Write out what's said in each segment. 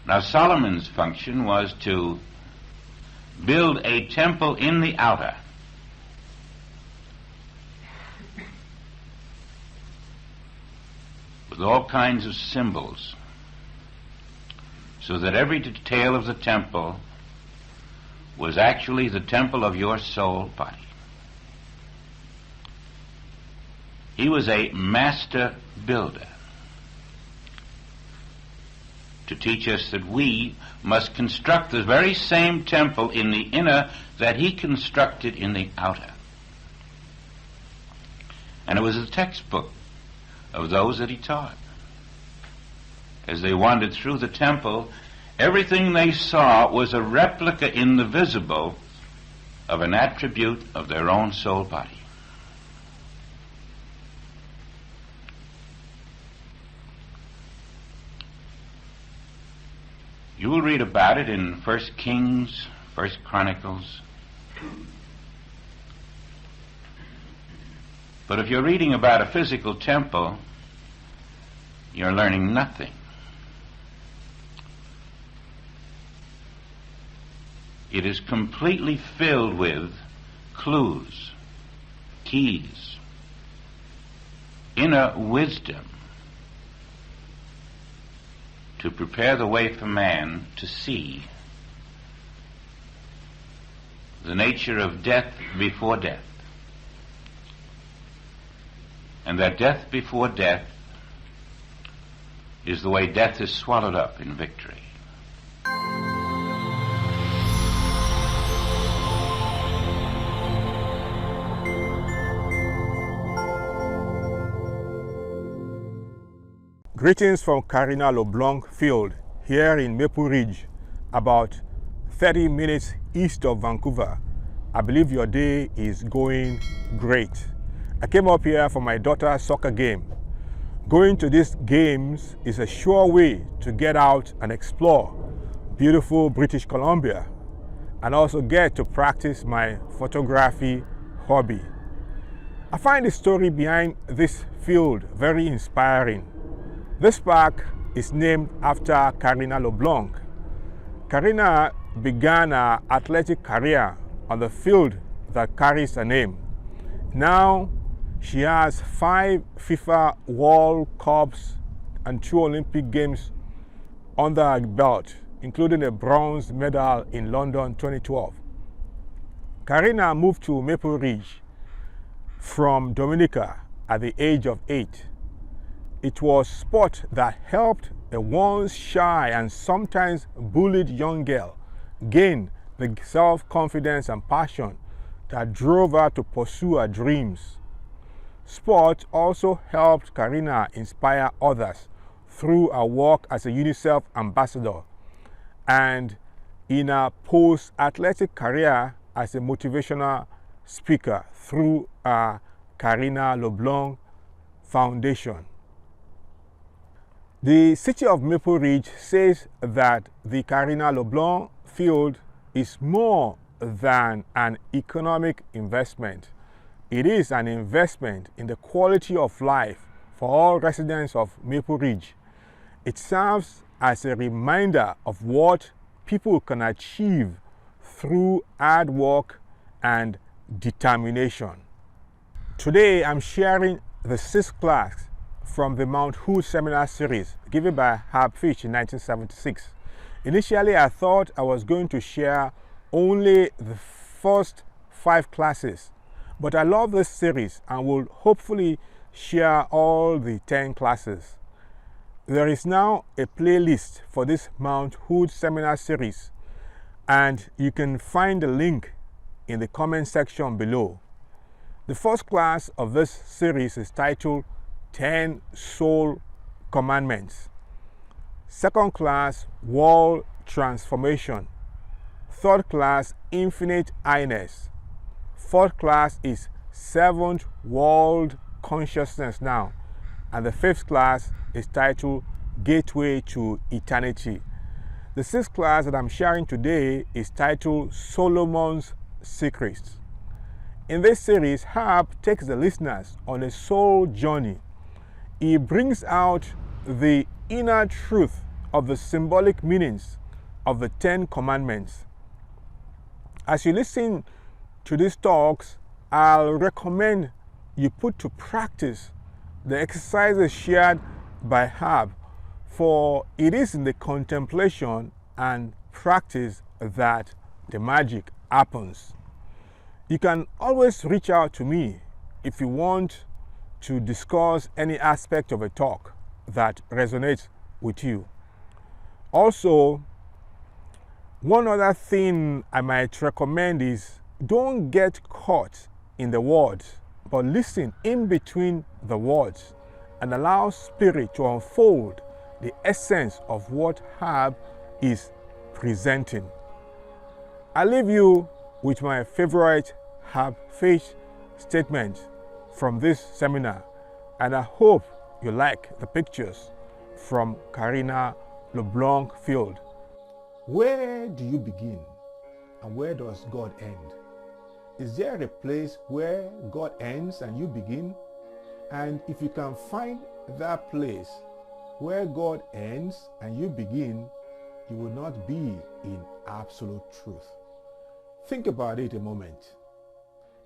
Now Solomon's function was to build a temple in the outer, with all kinds of symbols, so that every detail of the temple was actually the temple of your soul body. He was a master builder, to teach us that we must construct the very same temple in the inner that he constructed in the outer. And it was a textbook of those that he taught. As they wandered through the temple, everything they saw was a replica in the visible of an attribute of their own soul body. You will read about it in 1 Kings, 1 Chronicles. But if you're reading about a physical temple, you're learning nothing. It is completely filled with clues, keys, inner wisdom, to prepare the way for man to see the nature of death before death, and that death before death is the way death is swallowed up in victory. Greetings from Karina LeBlanc Field here in Maple Ridge, about 30 minutes east of Vancouver. I believe your day is going great. I came up here for my daughter's soccer game. Going to these games is a sure way to get out and explore beautiful British Columbia and also get to practice my photography hobby. I find the story behind this field very inspiring. This park is named after Karina LeBlanc. Karina began her athletic career on the field that carries her name. Now she has 5 FIFA World Cups and 2 Olympic Games under her belt, including a bronze medal in London 2012. Karina moved to Maple Ridge from Dominica at the age of 8. It was sport that helped a once shy and sometimes bullied young girl gain the self-confidence and passion that drove her to pursue her dreams. Sport also helped Karina inspire others through her work as a UNICEF ambassador and in her post-athletic career as a motivational speaker through her Karina LeBlanc Foundation. The city of Maple Ridge says that the Karina LeBlanc Field is more than an economic investment. It is an investment in the quality of life for all residents of Maple Ridge. It serves as a reminder of what people can achieve through hard work and determination. Today I'm sharing the 6th class from the Mount Hood Seminar Series given by Fitch in 1976. Initially, I thought I was going to share only the first 5 classes, but I love this series and will hopefully share all the 10 classes. There is now a playlist for this Mount Hood Seminar Series, and you can find the link in the comment section below. The first class of this series is titled 10 Soul Commandments. Second class, World Transformation. Third class, Infinite I-Ness. Fourth class is 7th World Consciousness Now. And the 5th class is titled Gateway to Eternity. The 6th class that I'm sharing today is titled Solomon's Secrets. In this series, Harp takes the listeners on a soul journey. He brings out the inner truth of the symbolic meanings of the 10 Commandments. As you listen to these talks, I'll recommend you put to practice the exercises shared by Hab, for it is in the contemplation and practice that the magic happens. You can always reach out to me if you want to discuss any aspect of a talk that resonates with you. Also, one other thing I might recommend is don't get caught in the words, but listen in between the words and allow Spirit to unfold the essence of what Hab is presenting. I leave you with my favorite Hab Fitch statement from this seminar, and I hope you like the pictures from Karina LeBlanc field. Where do you begin and where does God end? Is there a place where God ends and you begin? And if you can find that place where God ends and you begin, you will not be in absolute truth. Think about it a moment.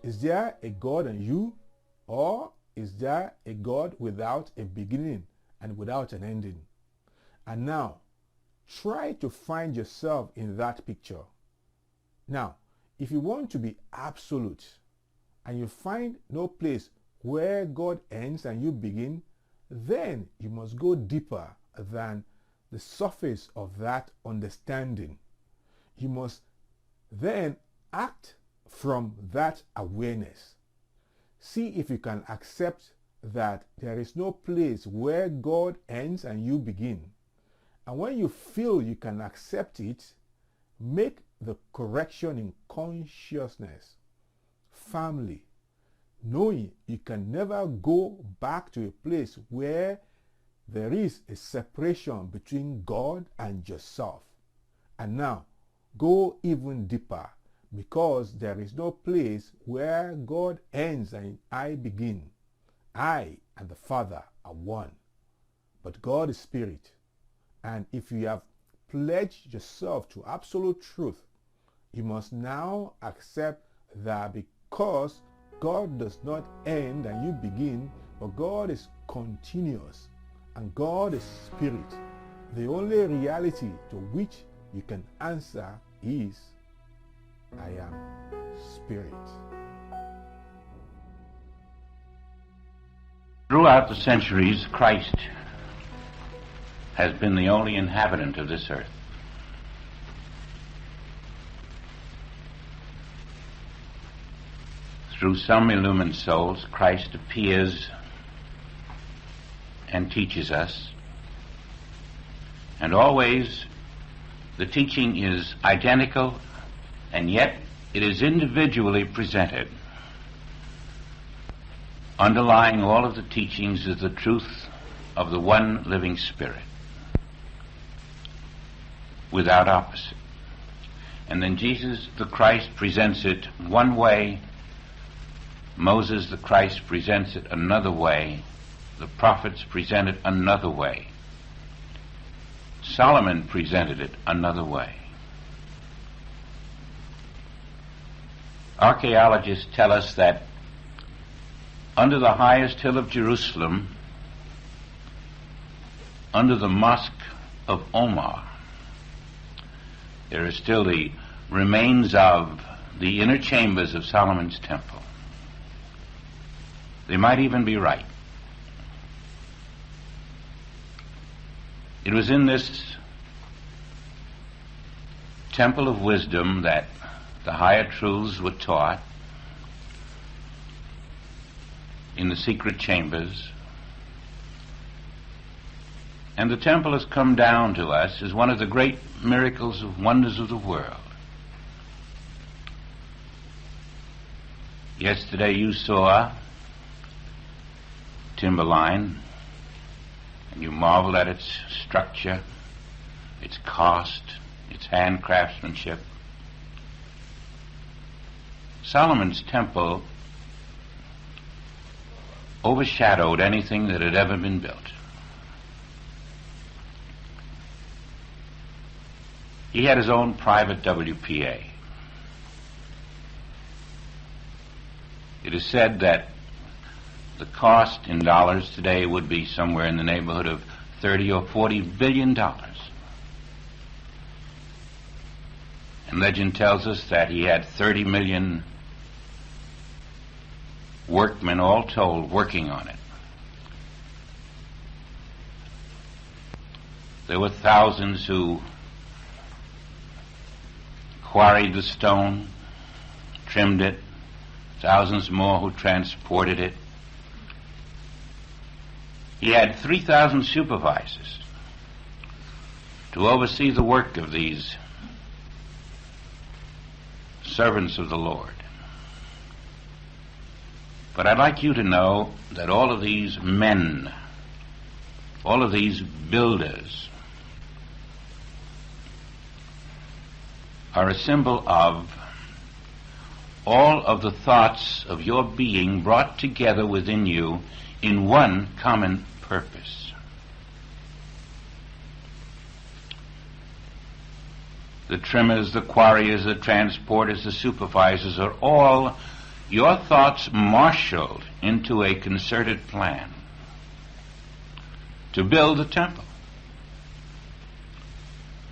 Is there a God in you, or is there a God without a beginning and without an ending? And now, try to find yourself in that picture. Now, if you want to be absolute and you find no place where God ends and you begin, then you must go deeper than the surface of that understanding. You must then act from that awareness. See if you can accept that there is no place where God ends and you begin. And when you feel you can accept it, make the correction in consciousness, firmly, knowing you can never go back to a place where there is a separation between God and yourself. And now, go even deeper, because there is no place where God ends and I begin. I and the Father are one. But God is Spirit. And if you have pledged yourself to absolute truth, you must now accept that because God does not end and you begin, but God is continuous and God is Spirit, the only reality to which you can answer is, I am Spirit. Throughout the centuries, Christ has been the only inhabitant of this earth. Through some illumined souls, Christ appears and teaches us, and always the teaching is identical, and yet it is individually presented. Underlying all of the teachings is the truth of the one living Spirit, without opposite. And then Jesus the Christ presents it one way, Moses the Christ presents it another way, the prophets present it another way, Solomon presented it another way. Archaeologists tell us that under the highest hill of Jerusalem, under the Mosque of Omar, there are still the remains of the inner chambers of Solomon's temple. They might even be right. It was in this temple of wisdom that the higher truths were taught, in the secret chambers. And the temple has come down to us as one of the great miracles of wonders of the world. Yesterday you saw Timberline, and you marveled at its structure, its cost, its hand craftsmanship. Solomon's temple overshadowed anything that had ever been built. He had his own private WPA. It is said that the cost in dollars today would be somewhere in the neighborhood of $30 or $40 billion. And legend tells us that he had 30 million workmen, all told, working on it. There were thousands who quarried the stone, trimmed it, thousands more who transported it. He had 3,000 supervisors to oversee the work of these servants of the Lord. But I'd like you to know that all of these men, all of these builders, are a symbol of all of the thoughts of your being brought together within you in one common purpose. The trimmers, the quarriers, the transporters, the supervisors are all your thoughts marshaled into a concerted plan to build a temple,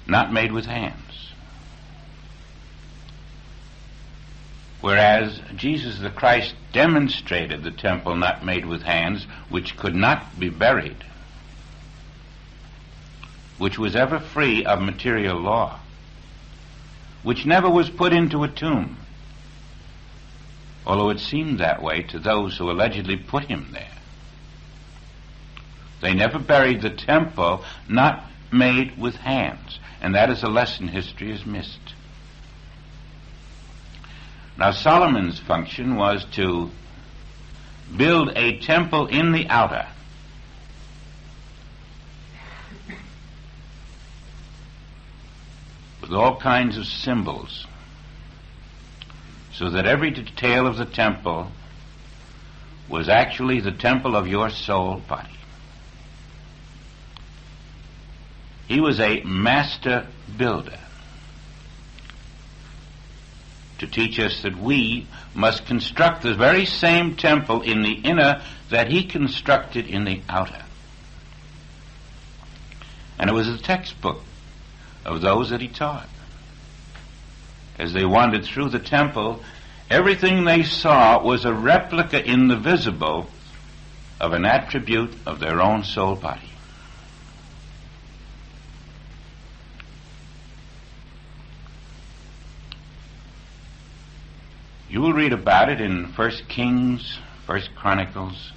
not made with hands. Whereas Jesus the Christ demonstrated the temple not made with hands, which could not be buried, which was ever free of material law, which never was put into a tomb, although it seemed that way to those who allegedly put him there. They never buried the temple not made with hands, and that is a lesson history has missed. Now, Solomon's function was to build a temple in the outer, with all kinds of symbols, so that every detail of the temple was actually the temple of your soul body. He was a master builder, to teach us that we must construct the very same temple in the inner that he constructed in the outer. And it was a textbook of those that he taught. As they wandered through the temple, everything they saw was a replica in the visible of an attribute of their own soul body. You will read about it in 1 Kings, 1 Chronicles.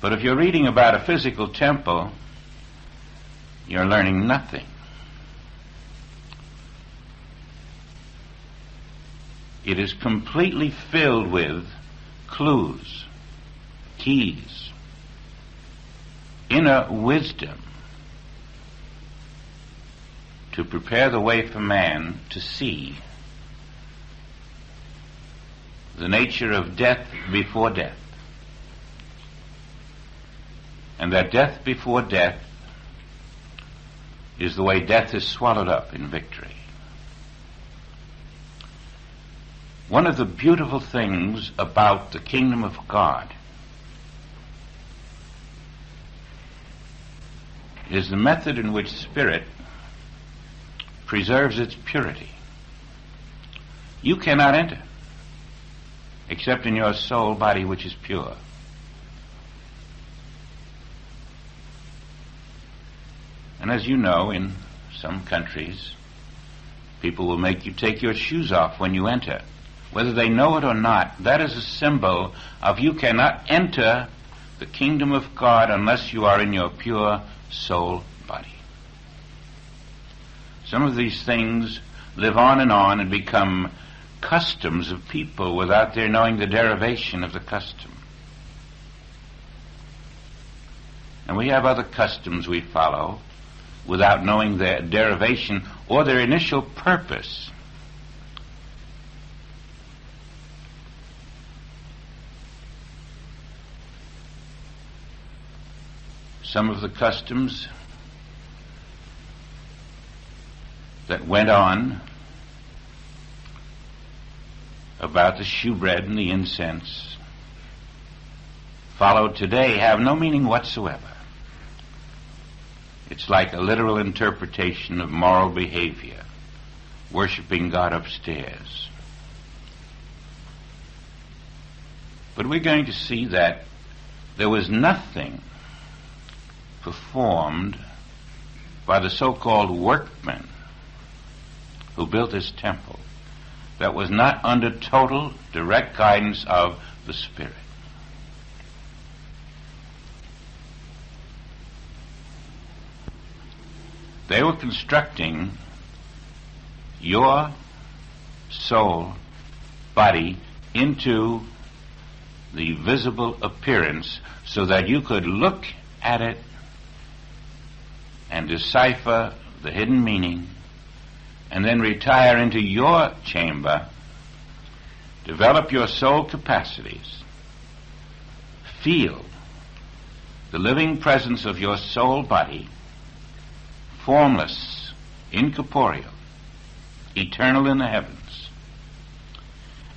But if you're reading about a physical temple, you're learning nothing. It is completely filled with clues, keys, inner wisdom, to prepare the way for man to see the nature of death before death. And that death before death is the way death is swallowed up in victory. One of the beautiful things about the kingdom of God is the method in which spirit preserves its purity. You cannot enter except in your soul body, which is pure. And as you know, in some countries, people will make you take your shoes off when you enter. Whether they know it or not, that is a symbol of you cannot enter the kingdom of God unless you are in your pure soul body. Some of these things live on and become customs of people without their knowing the derivation of the custom. And we have other customs we follow without knowing their derivation or their initial purpose. Some of the customs that went on about the shewbread and the incense followed today have no meaning whatsoever. It's like a literal interpretation of moral behavior, worshiping God upstairs. But we're going to see that there was nothing performed by the so-called workmen who built this temple that was not under total, direct guidance of the Spirit. They were constructing your soul, body, into the visible appearance so that you could look at it and decipher the hidden meaning, and then retire into your chamber, develop your soul capacities, feel the living presence of your soul body, formless, incorporeal, eternal in the heavens,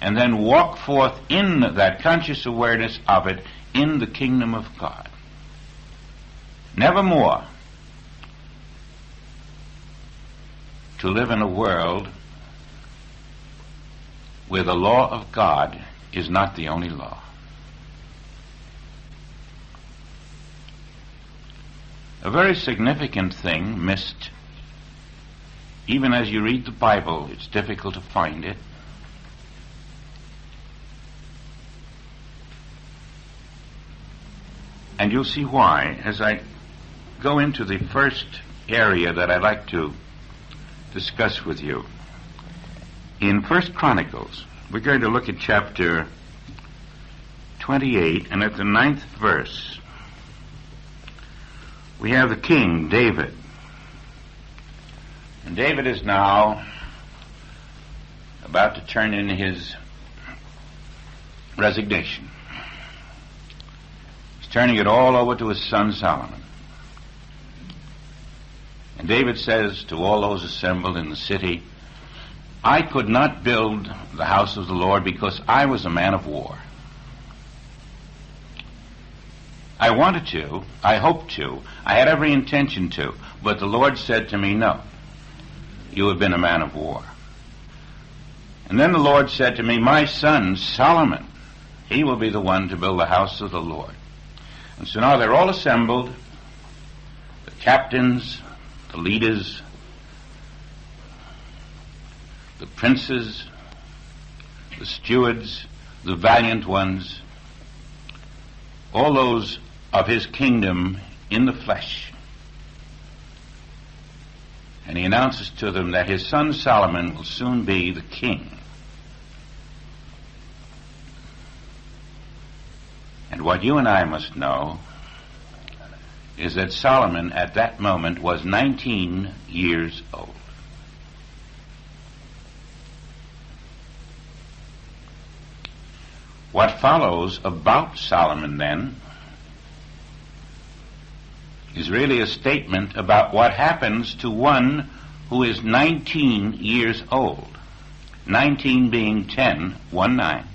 and then walk forth in that conscious awareness of it in the kingdom of God. Nevermore to live in a world where the law of God is not the only law. A very significant thing missed, even as you read the Bible, it's difficult to find it. And you'll see why as I go into the first area that I'd like to discuss with you. In 1 Chronicles, we're going to look at chapter 28, and at the 9th verse, we have the king, David. And David is now about to turn in his resignation. He's turning it all over to his son Solomon. And David says to all those assembled in the city, I could not build the house of the Lord because I was a man of war. I wanted to, I hoped to, I had every intention to, but the Lord said to me, no, you have been a man of war. And then the Lord said to me, my son Solomon, he will be the one to build the house of the Lord. And so now they're all assembled, the captains, the leaders, the princes, the stewards, the valiant ones, all those of his kingdom in the flesh. And he announces to them that his son Solomon will soon be the king. And what you and I must know is that Solomon at that moment was 19 years old. What follows about Solomon then is really a statement about what happens to one who is 19 years old. 19 being 10, 1-9.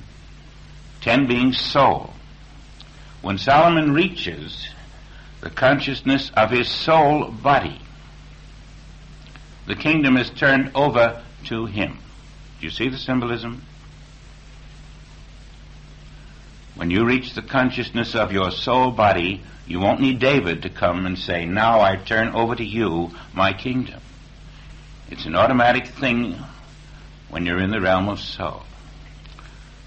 10 being soul. When Solomon reaches the consciousness of his soul body, the kingdom is turned over to him. Do you see the symbolism? When you reach the consciousness of your soul body, you won't need David to come and say, now I turn over to you my kingdom. It's an automatic thing when you're in the realm of soul.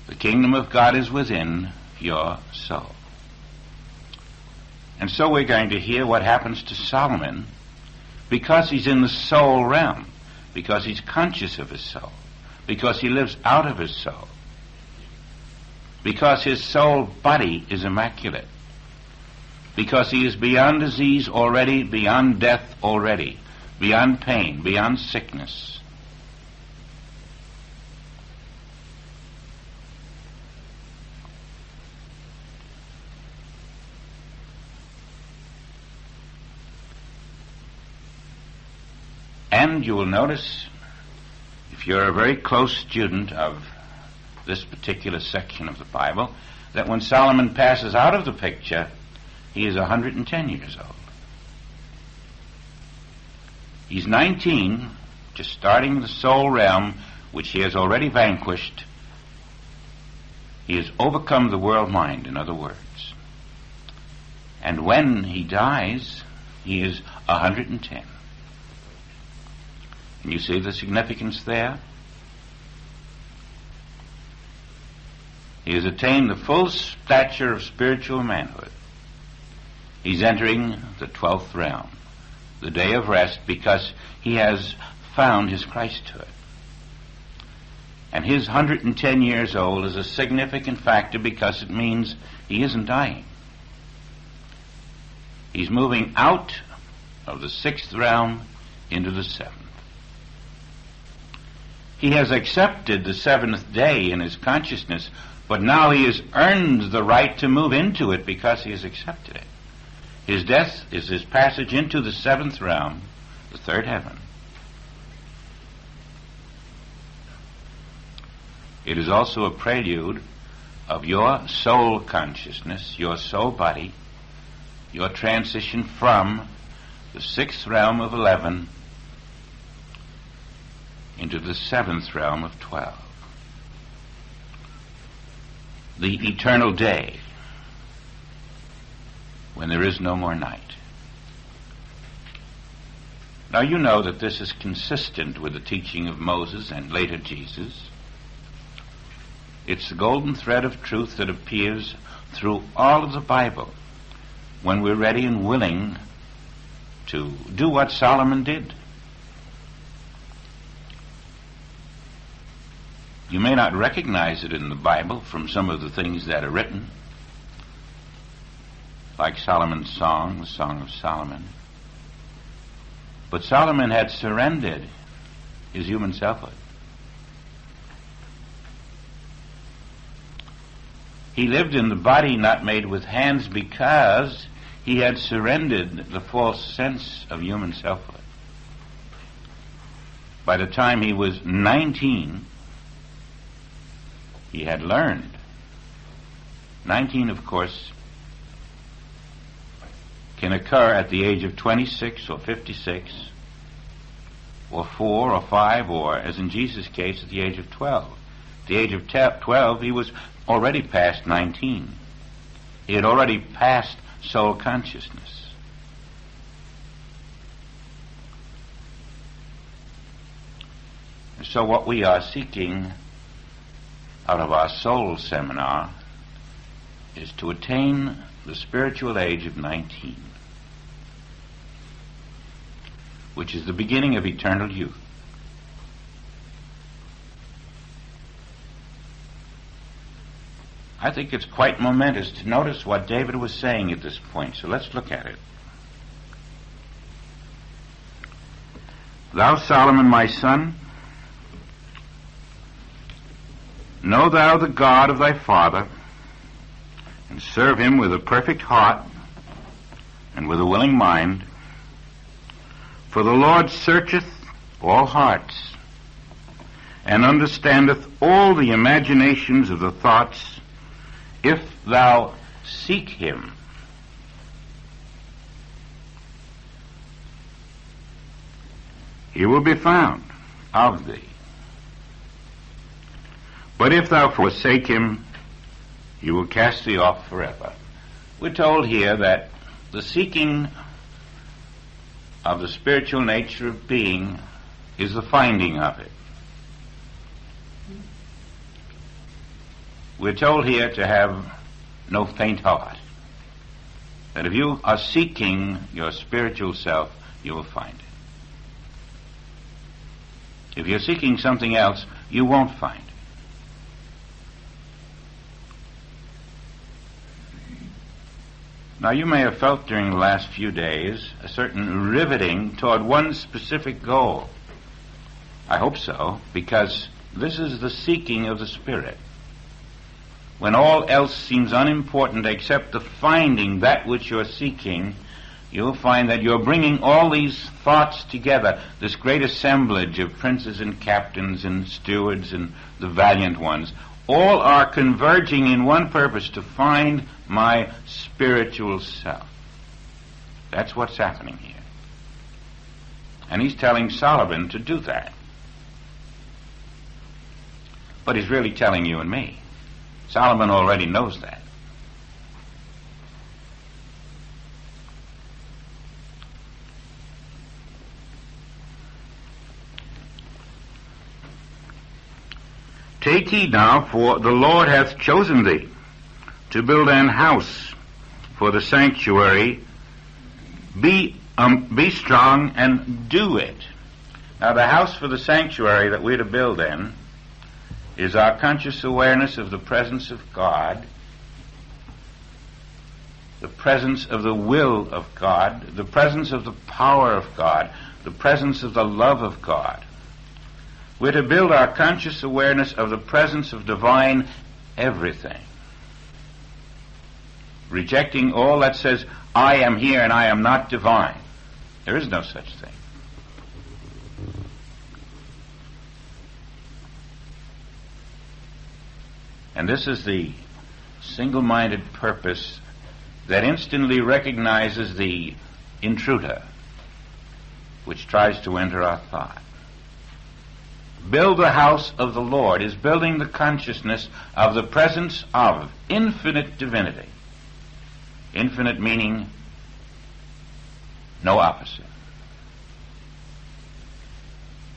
The kingdom of God is within your soul. And so we're going to hear what happens to Solomon because he's in the soul realm, because he's conscious of his soul, because he lives out of his soul, because his soul body is immaculate, because he is beyond disease already, beyond death already, beyond pain, beyond sickness. And you will notice you're a very close student of this particular section of the Bible, that when Solomon passes out of the picture, he is 110 years old. He's 19, just starting the soul realm, which he has already vanquished. He has overcome the world mind, in other words. And when he dies, he is 110. Can you see the significance there? He has attained the full stature of spiritual manhood. He's entering the 12th realm, the day of rest, because he has found his Christhood. And his 110 years old is a significant factor because it means he isn't dying. He's moving out of the 6th realm into the 7th. He has accepted the 7th day in his consciousness, but now he has earned the right to move into it because he has accepted it. His death is his passage into the 7th realm, the 3rd heaven. It is also a prelude of your soul consciousness, your soul body, your transition from the 6th realm of 11 into the 7th realm of 12. The eternal day, when there is no more night. Now you know that this is consistent with the teaching of Moses and later Jesus. It's the golden thread of truth that appears through all of the Bible when we're ready and willing to do what Solomon did. You may not recognize it in the Bible from some of the things that are written, like Solomon's song, the Song of Solomon. But Solomon had surrendered his human selfhood. He lived in the body not made with hands because he had surrendered the false sense of human selfhood. By the time he was 19, he had learned. 19, of course, can occur at the age of 26 or 56 or 4 or 5 or, as in Jesus' case, at the age of 12. At the age of 12, he was already past 19. He had already passed soul consciousness. So what we are seeking out of our soul seminar is to attain the spiritual age of 19, which is the beginning of eternal youth. I think it's quite momentous to notice what David was saying at this point, so let's look at it. Thou, Solomon, my son, know thou the God of thy father, and serve him with a perfect heart and with a willing mind. For the Lord searcheth all hearts, and understandeth all the imaginations of the thoughts, if thou seek him. He will be found of thee. But if thou forsake him, he will cast thee off forever. We're told here that the seeking of the spiritual nature of being is the finding of it. We're told here to have no faint heart. That if you are seeking your spiritual self, you will find it. If you're seeking something else, you won't find it. Now, you may have felt during the last few days a certain riveting toward one specific goal. I hope so, because this is the seeking of the Spirit. When all else seems unimportant except the finding that which you're seeking, you'll find that you're bringing all these thoughts together, this great assemblage of princes and captains and stewards and the valiant ones. All are converging in one purpose, to find my spiritual self. That's what's happening here. And he's telling Solomon to do that. But he's really telling you and me. Solomon already knows that. Take heed now, for the Lord hath chosen thee to build an house for the sanctuary. Be strong and do it. Now, the house for the sanctuary that we're to build then is our conscious awareness of the presence of God, the presence of the will of God, the presence of the power of God, the presence of the love of God. We're to build our conscious awareness of the presence of divine everything, rejecting all that says, I am here and I am not divine. There is no such thing. And this is the single-minded purpose that instantly recognizes the intruder which tries to enter our thought. Build the house of the Lord is building the consciousness of the presence of infinite divinity. Infinite meaning no opposite.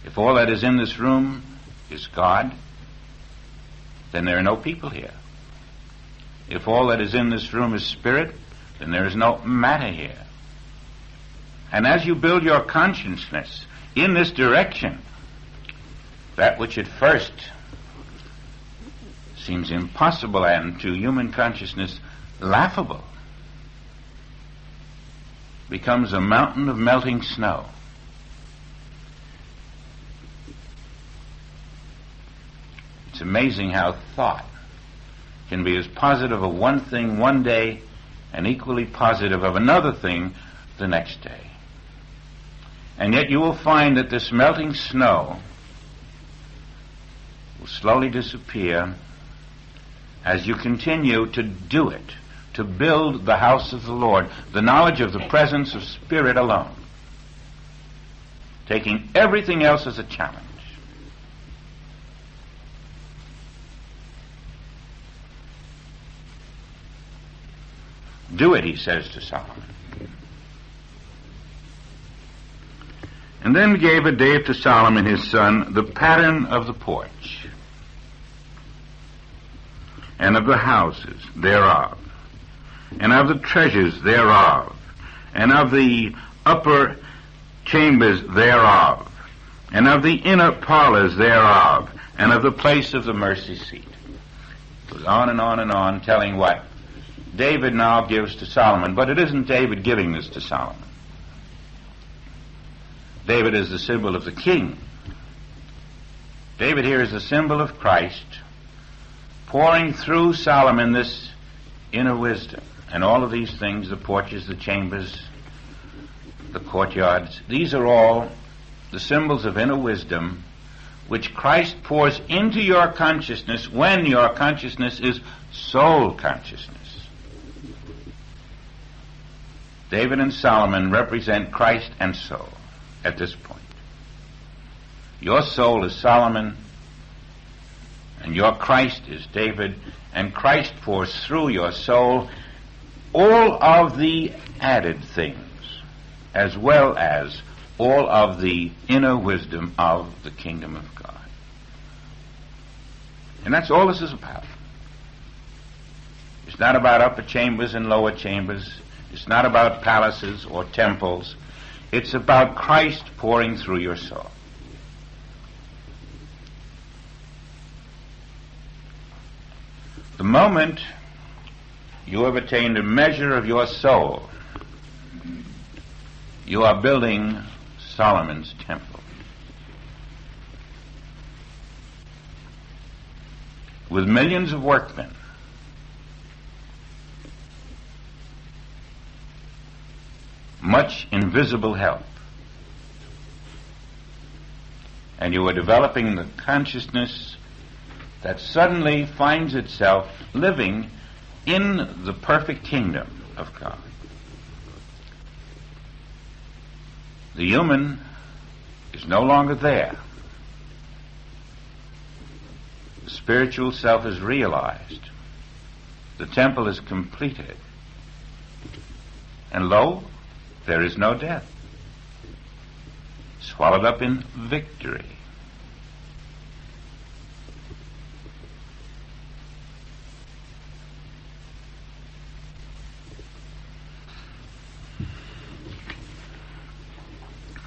If all that is in this room is God, then there are no people here. If all that is in this room is spirit, then there is no matter here. And as you build your consciousness in this direction, that which at first seems impossible and to human consciousness laughable becomes a mountain of melting snow. It's amazing how thought can be as positive of one thing one day and equally positive of another thing the next day. And yet you will find that this melting snow will slowly disappear as you continue to do it, to build the house of the Lord, the knowledge of the presence of Spirit alone, taking everything else as a challenge. Do it, he says to Solomon. And then David gave to Solomon his son the pattern of the porch, and of the houses thereof, and of the treasures thereof, and of the upper chambers thereof, and of the inner parlors thereof, and of the place of the mercy seat. It goes on and on and on, telling what David now gives to Solomon. But it isn't David giving this to Solomon. David is the symbol of the king. David here is the symbol of Christ, pouring through Solomon this inner wisdom. And all of these things, the porches, the chambers, the courtyards, these are all the symbols of inner wisdom which Christ pours into your consciousness when your consciousness is soul consciousness. David and Solomon represent Christ and soul at this point. Your soul is Solomon, and your Christ is David, and Christ pours through your soul all of the added things, as well as all of the inner wisdom of the kingdom of God. And that's all this is about. It's not about upper chambers and lower chambers. It's not about palaces or temples. It's about Christ pouring through your soul. The moment you have attained a measure of your soul, you are building Solomon's temple. With millions of workmen, much invisible help. And you are developing the consciousness that suddenly finds itself living in the perfect kingdom of God. The human is no longer there. The spiritual self is realized. The temple is completed. And lo, there is no death. Swallowed up in victory.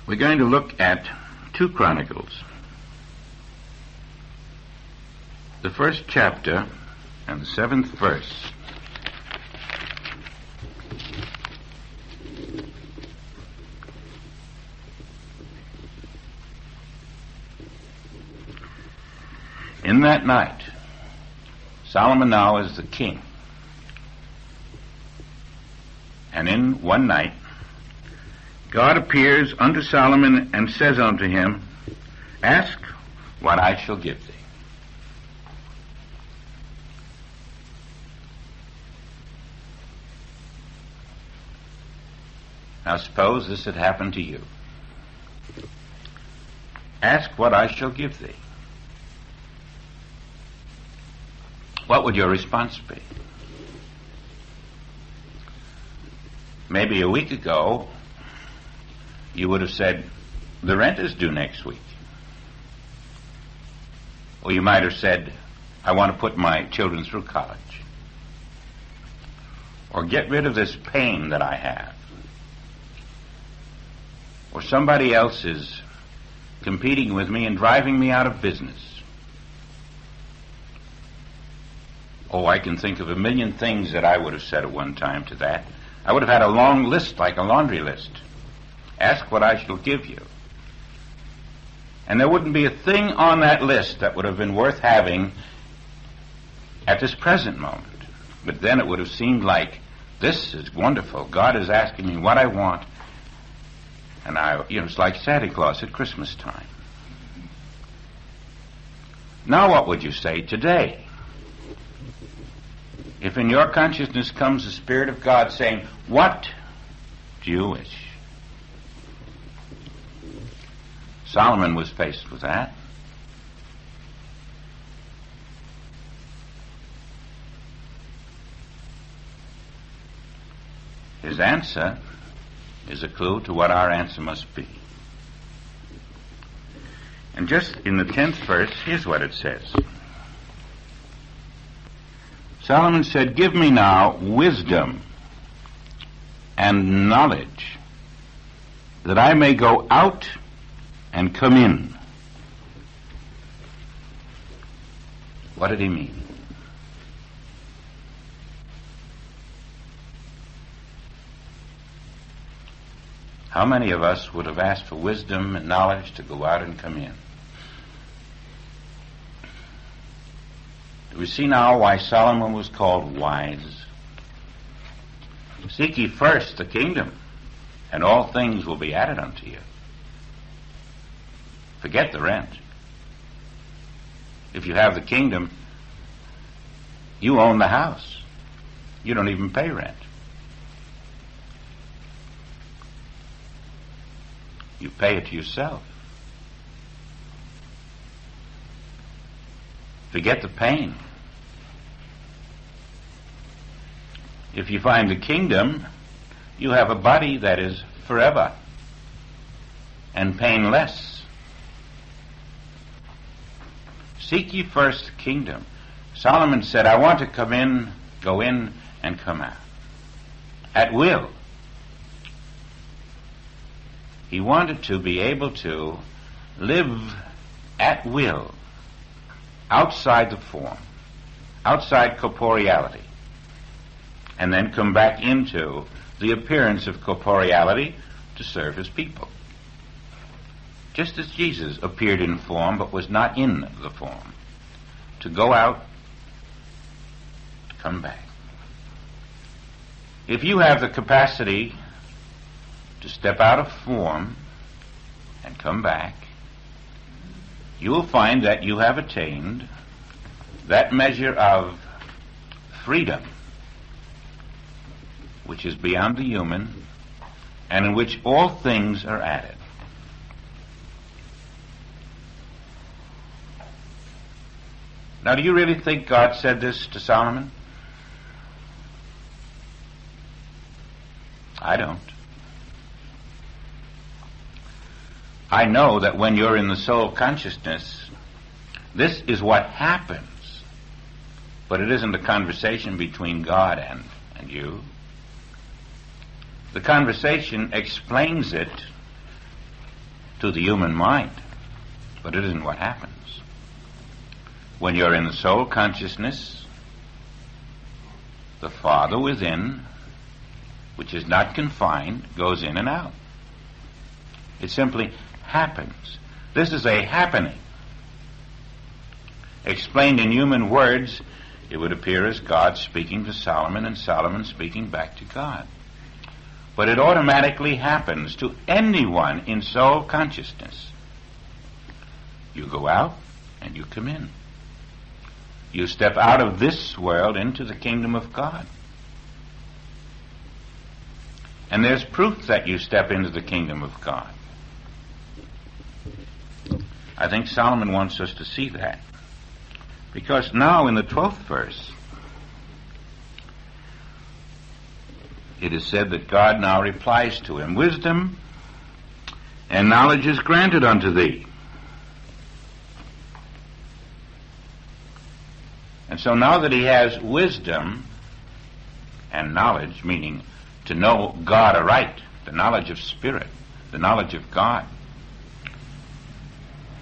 We're going to look at 2 Chronicles. The first chapter and the 7th verse. In that night, Solomon now is the king. And in one night, God appears unto Solomon and says unto him, Ask what I shall give thee. Now suppose this had happened to you. Ask what I shall give thee. What would your response be? Maybe a week ago, you would have said, the rent is due next week. Or you might have said, I want to put my children through college. Or get rid of this pain that I have. Or somebody else is competing with me and driving me out of business. Oh, I can think of a million things that I would have said at one time to that. I would have had a long list, like a laundry list. Ask what I shall give you. And there wouldn't be a thing on that list that would have been worth having at this present moment. But then it would have seemed like, this is wonderful. God is asking me what I want. And it's like Santa Claus at Christmas time. Now what would you say today? If in your consciousness comes the Spirit of God saying, what do you wish? Solomon was faced with that. His answer is a clue to what our answer must be. And just in the 10th verse, here's what it says. Solomon said, Give me now wisdom and knowledge, that I may go out and come in. What did he mean? How many of us would have asked for wisdom and knowledge to go out and come in? Do we see now why Solomon was called wise? Seek ye first the kingdom, and all things will be added unto you. Forget the rent. If you have the kingdom, you own the house. You don't even pay rent. You pay it yourself. Forget the pain. If you find the kingdom, you have a body that is forever and painless. Seek ye first the kingdom. Solomon said, I want to come in, go in, and come out. At will. He wanted to be able to live at will, outside the form, outside corporeality, and then come back into the appearance of corporeality to serve his people. Just as Jesus appeared in form but was not in the form. To go out, come back. If you have the capacity to step out of form and come back, you will find that you have attained that measure of freedom which is beyond the human and in which all things are added. Now, do you really think God said this to Solomon? I don't. I know that when you're in the soul consciousness, this is what happens. But it isn't a conversation between God and you. The conversation explains it to the human mind, but it isn't what happens. When you're in the soul consciousness, the Father within, which is not confined, goes in and out. It simply happens. This is a happening. Explained in human words, it would appear as God speaking to Solomon and Solomon speaking back to God. But it automatically happens to anyone in soul consciousness. You go out and you come in. You step out of this world into the kingdom of God. And there's proof that you step into the kingdom of God. I think Solomon wants us to see that. Because now in the 12th verse, it is said that God now replies to him, "Wisdom and knowledge is granted unto thee." And so now that he has wisdom and knowledge, meaning to know God aright, the knowledge of spirit, the knowledge of God.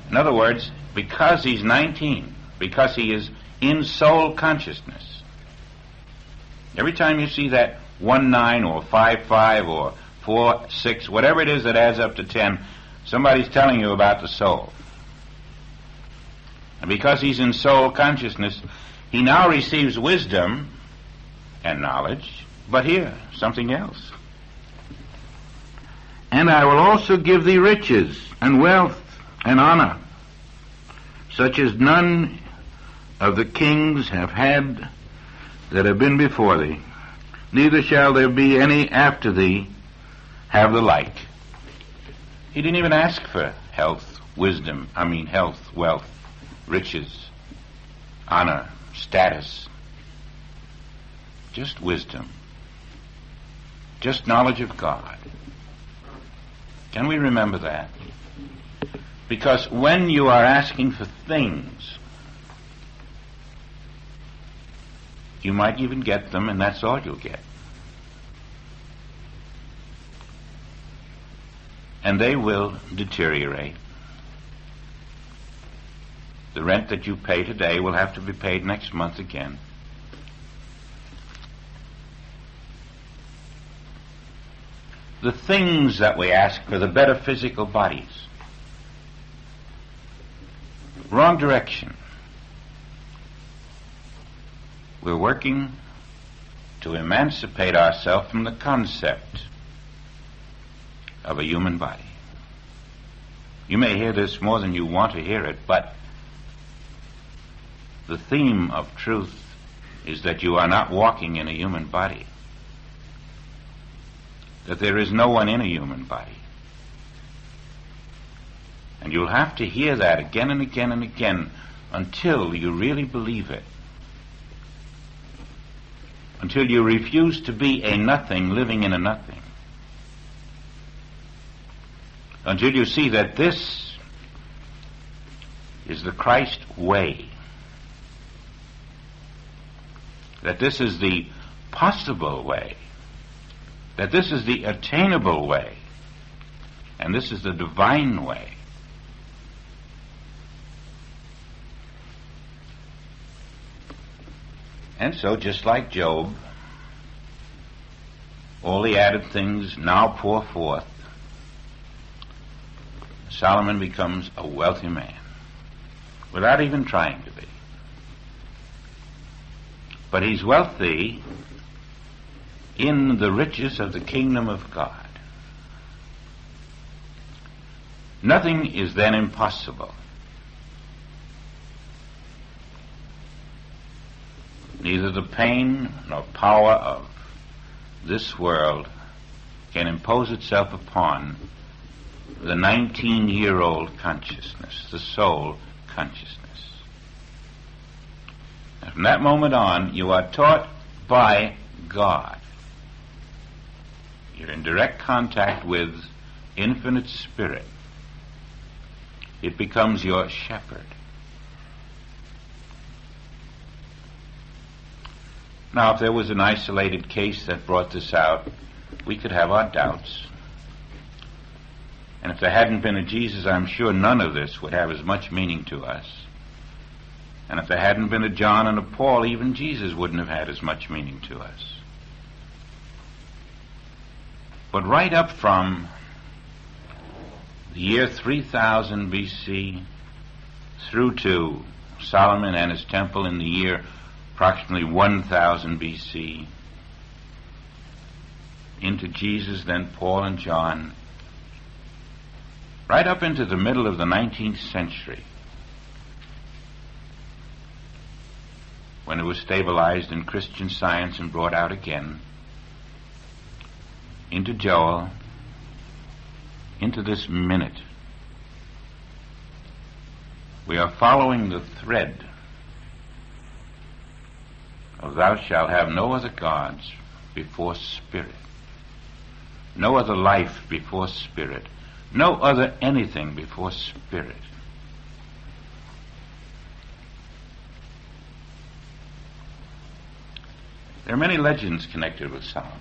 In other words, because he's 19, because he is in soul consciousness, every time you see that 1-9 or 5-5 or 4-6, whatever it is that adds up to 10, somebody's telling you about the soul. And because he's in soul consciousness, he now receives wisdom and knowledge, but here, something else. "And I will also give thee riches and wealth and honor, such as none of the kings have had that have been before thee. Neither shall there be any after thee have the like." He didn't even ask for health, wealth, riches, honor, status. Just wisdom. Just knowledge of God. Can we remember that? Because when you are asking for things, you might even get them, and that's all you'll get. And they will deteriorate. The rent that you pay today will have to be paid next month again. The things that we ask for, the better physical bodies. Wrong direction. We're working to emancipate ourselves from the concept of a human body. You may hear this more than you want to hear it, but the theme of truth is that you are not walking in a human body, that there is no one in a human body. And you'll have to hear that again and again and again until you really believe it, until you refuse to be a nothing living in a nothing, until you see that this is the Christ way, that this is the possible way, that this is the attainable way, and this is the divine way. And so, just like Job, all the added things now pour forth, Solomon becomes a wealthy man, without even trying to be. But he's wealthy in the riches of the kingdom of God. Nothing is then impossible. Neither the pain nor power of this world can impose itself upon the 19-year-old consciousness, the soul consciousness. And from that moment on, you are taught by God. You're in direct contact with infinite spirit. It becomes your shepherd. Now, if there was an isolated case that brought this out, we could have our doubts. And if there hadn't been a Jesus, I'm sure none of this would have as much meaning to us. And if there hadn't been a John and a Paul, even Jesus wouldn't have had as much meaning to us. But right up from the year 3000 BC through to Solomon and his temple in the year approximately 1000 BC, into Jesus, then Paul and John, right up into the middle of the 19th century, when it was stabilized in Christian Science and brought out again, into Joel, into this minute, we are following the thread of thou shalt have no other gods before spirit, no other life before spirit, no other anything before spirit. There are many legends connected with Solomon,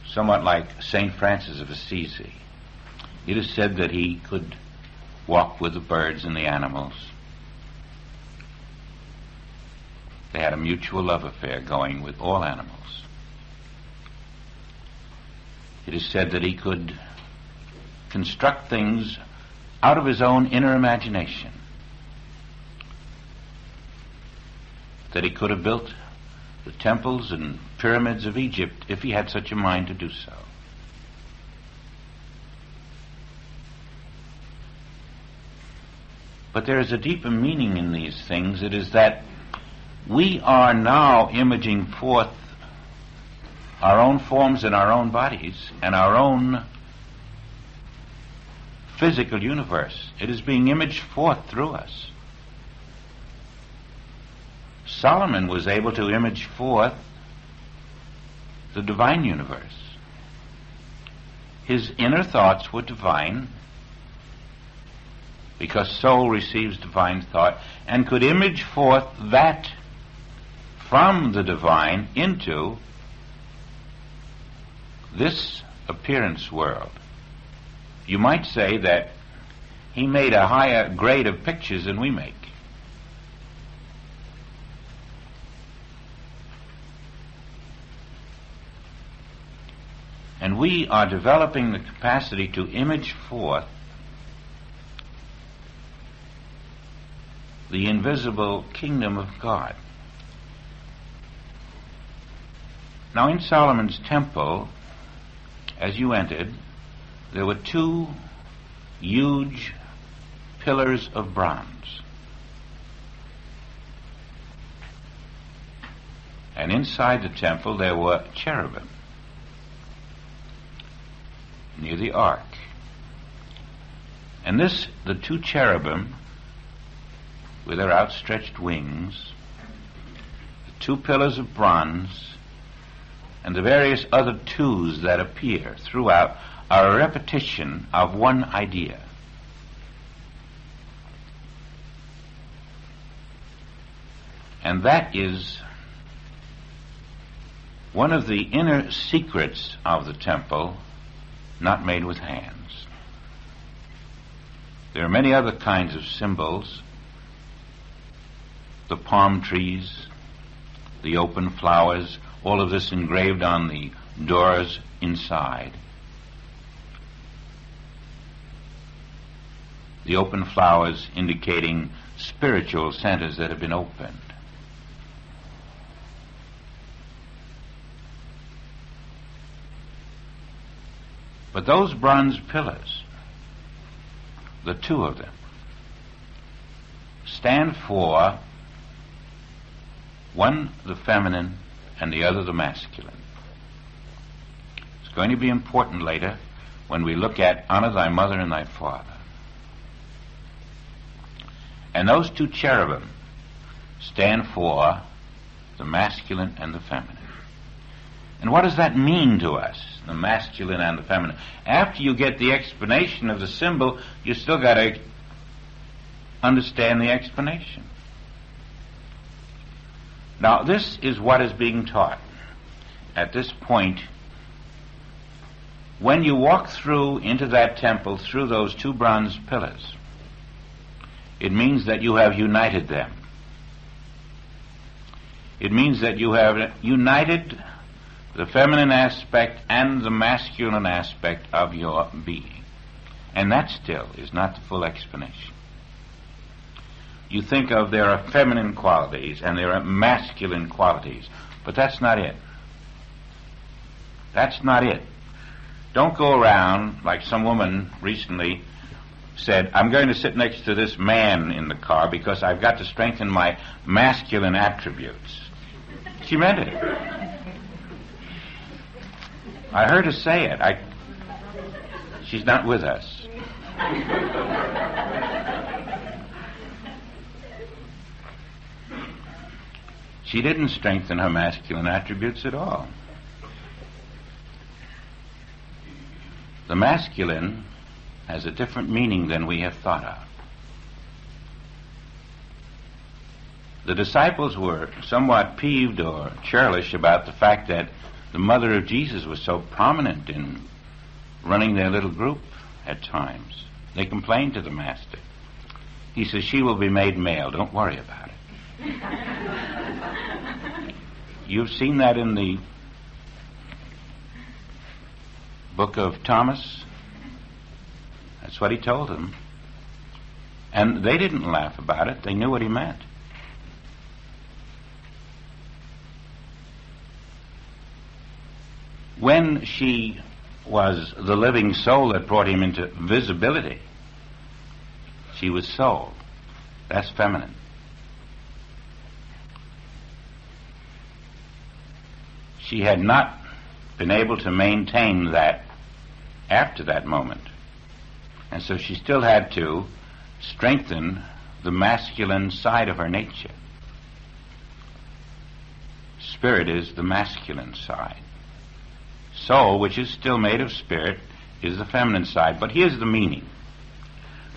somewhat like St. Francis of Assisi. It is said that he could walk with the birds and the animals. They had a mutual love affair going with all animals. It is said that he could construct things out of his own inner imagination, that he could have built the temples and pyramids of Egypt if he had such a mind to do so. But there is a deeper meaning in these things. It is that we are now imaging forth our own forms in our own bodies and our own physical universe. It is being imaged forth through us. Solomon was able to image forth the divine universe. His inner thoughts were divine, because soul receives divine thought, and could image forth that from the divine into this appearance world. You might say that he made a higher grade of pictures than we make. And we are developing the capacity to image forth the invisible kingdom of God. Now, in Solomon's temple, as you entered, there were two huge pillars of bronze. And inside the temple there were cherubim near the ark. And the two cherubim, with their outstretched wings, the two pillars of bronze, and the various other twos that appear throughout, are a repetition of one idea. And that is one of the inner secrets of the temple, not made with hands. There are many other kinds of symbols: the palm trees, the open flowers, all of this engraved on the doors inside. The open flowers indicating spiritual centers that have been opened. But those bronze pillars, the two of them, stand for one the feminine and the other the masculine. It's going to be important later when we look at honor thy mother and thy father. And those two cherubim stand for the masculine and the feminine. And what does that mean to us, the masculine and the feminine? After you get the explanation of the symbol, you still got to understand the explanation. Now, this is what is being taught at this point. When you walk through into that temple, through those two bronze pillars, it means that you have united them. It means that you have united the feminine aspect and the masculine aspect of your being. And that still is not the full explanation. You think of there are feminine qualities and there are masculine qualities, but that's not it. That's not it. Don't go around like some woman recently said, I'm going to sit next to this man in the car because I've got to strengthen my masculine attributes. She meant it. I heard her say it. She's not with us. She didn't strengthen her masculine attributes at all. The masculine has a different meaning than we have thought of. The disciples were somewhat peeved or churlish about the fact that the mother of Jesus was so prominent in running their little group at times. They complained to the master. He says, she will be made male. Don't worry about it. You've seen that in the book of Thomas. That's what he told them. And they didn't laugh about it. They knew what he meant. When she was the living soul that brought him into visibility, she was soul. That's feminine. She had not been able to maintain that after that moment. And so she still had to strengthen the masculine side of her nature. Spirit is the masculine side. Soul, which is still made of spirit, is the feminine side. But here's the meaning.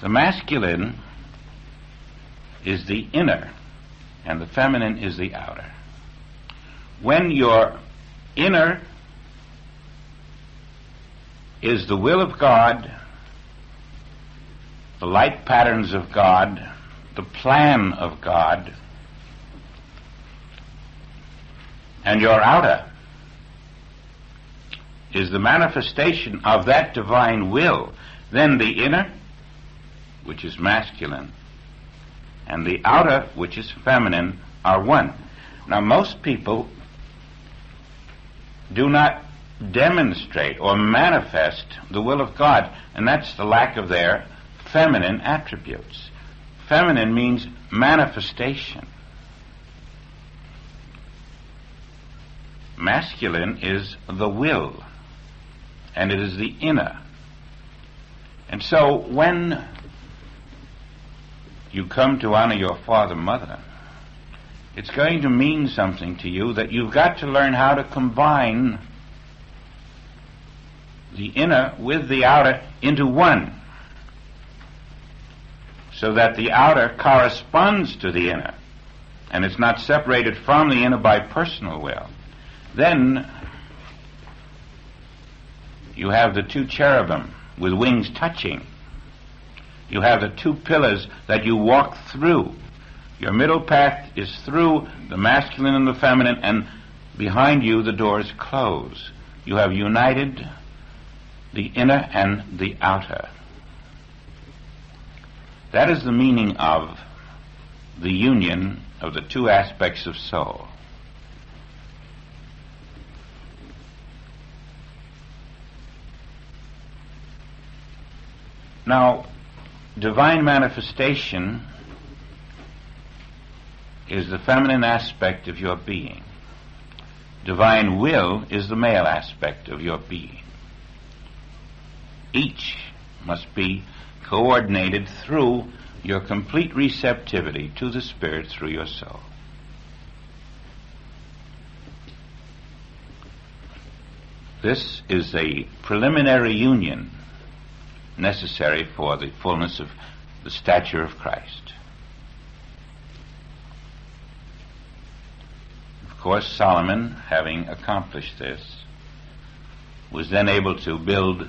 The masculine is the inner, and the feminine is the outer. When your inner is the will of God, the light patterns of God, the plan of God, and your outer is the manifestation of that divine will, then the inner, which is masculine, and the outer, which is feminine, are one. Now, most people do not demonstrate or manifest the will of God, and that's the lack of their feminine attributes. Feminine means manifestation. Masculine is the will, and it is the inner. And so when you come to honor your father, mother, it's going to mean something to you that you've got to learn how to combine the inner with the outer into one, so that the outer corresponds to the inner, and it's not separated from the inner by personal will. Then you have the two cherubim with wings touching. You have the two pillars that you walk through. Your middle path is through the masculine and the feminine, and behind you the doors close. You have united the inner and the outer. That is the meaning of the union of the two aspects of soul. Now, divine manifestation is the feminine aspect of your being. Divine will is the male aspect of your being. Each must be coordinated through your complete receptivity to the Spirit through your soul. This is a preliminary union necessary for the fullness of the stature of Christ. Of course, Solomon, having accomplished this, was then able to build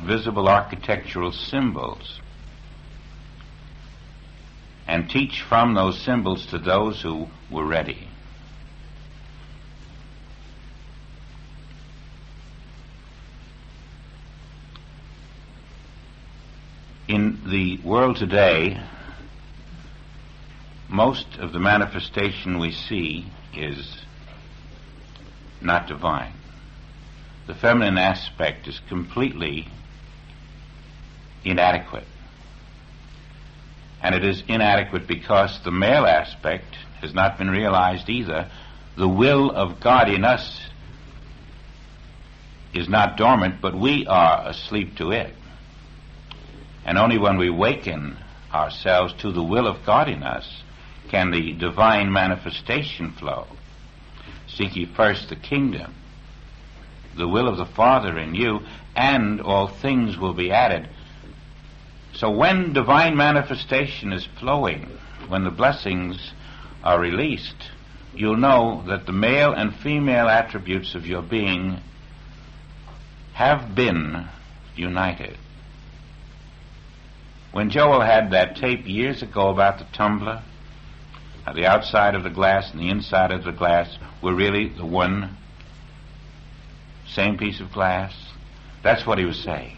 visible architectural symbols and teach from those symbols to those who were ready. In the world today, most of the manifestation we see is not divine. The feminine aspect is completely inadequate. And it is inadequate because the male aspect has not been realized either. The will of God in us is not dormant, but we are asleep to it. And only when we waken ourselves to the will of God in us can the divine manifestation flow. Seek ye first the kingdom, the will of the Father in you, and all things will be added. So when divine manifestation is flowing, when the blessings are released, you'll know that the male and female attributes of your being have been united. When Joel had that tape years ago about the tumbler, how the outside of the glass and the inside of the glass were really the one same piece of glass, that's what he was saying.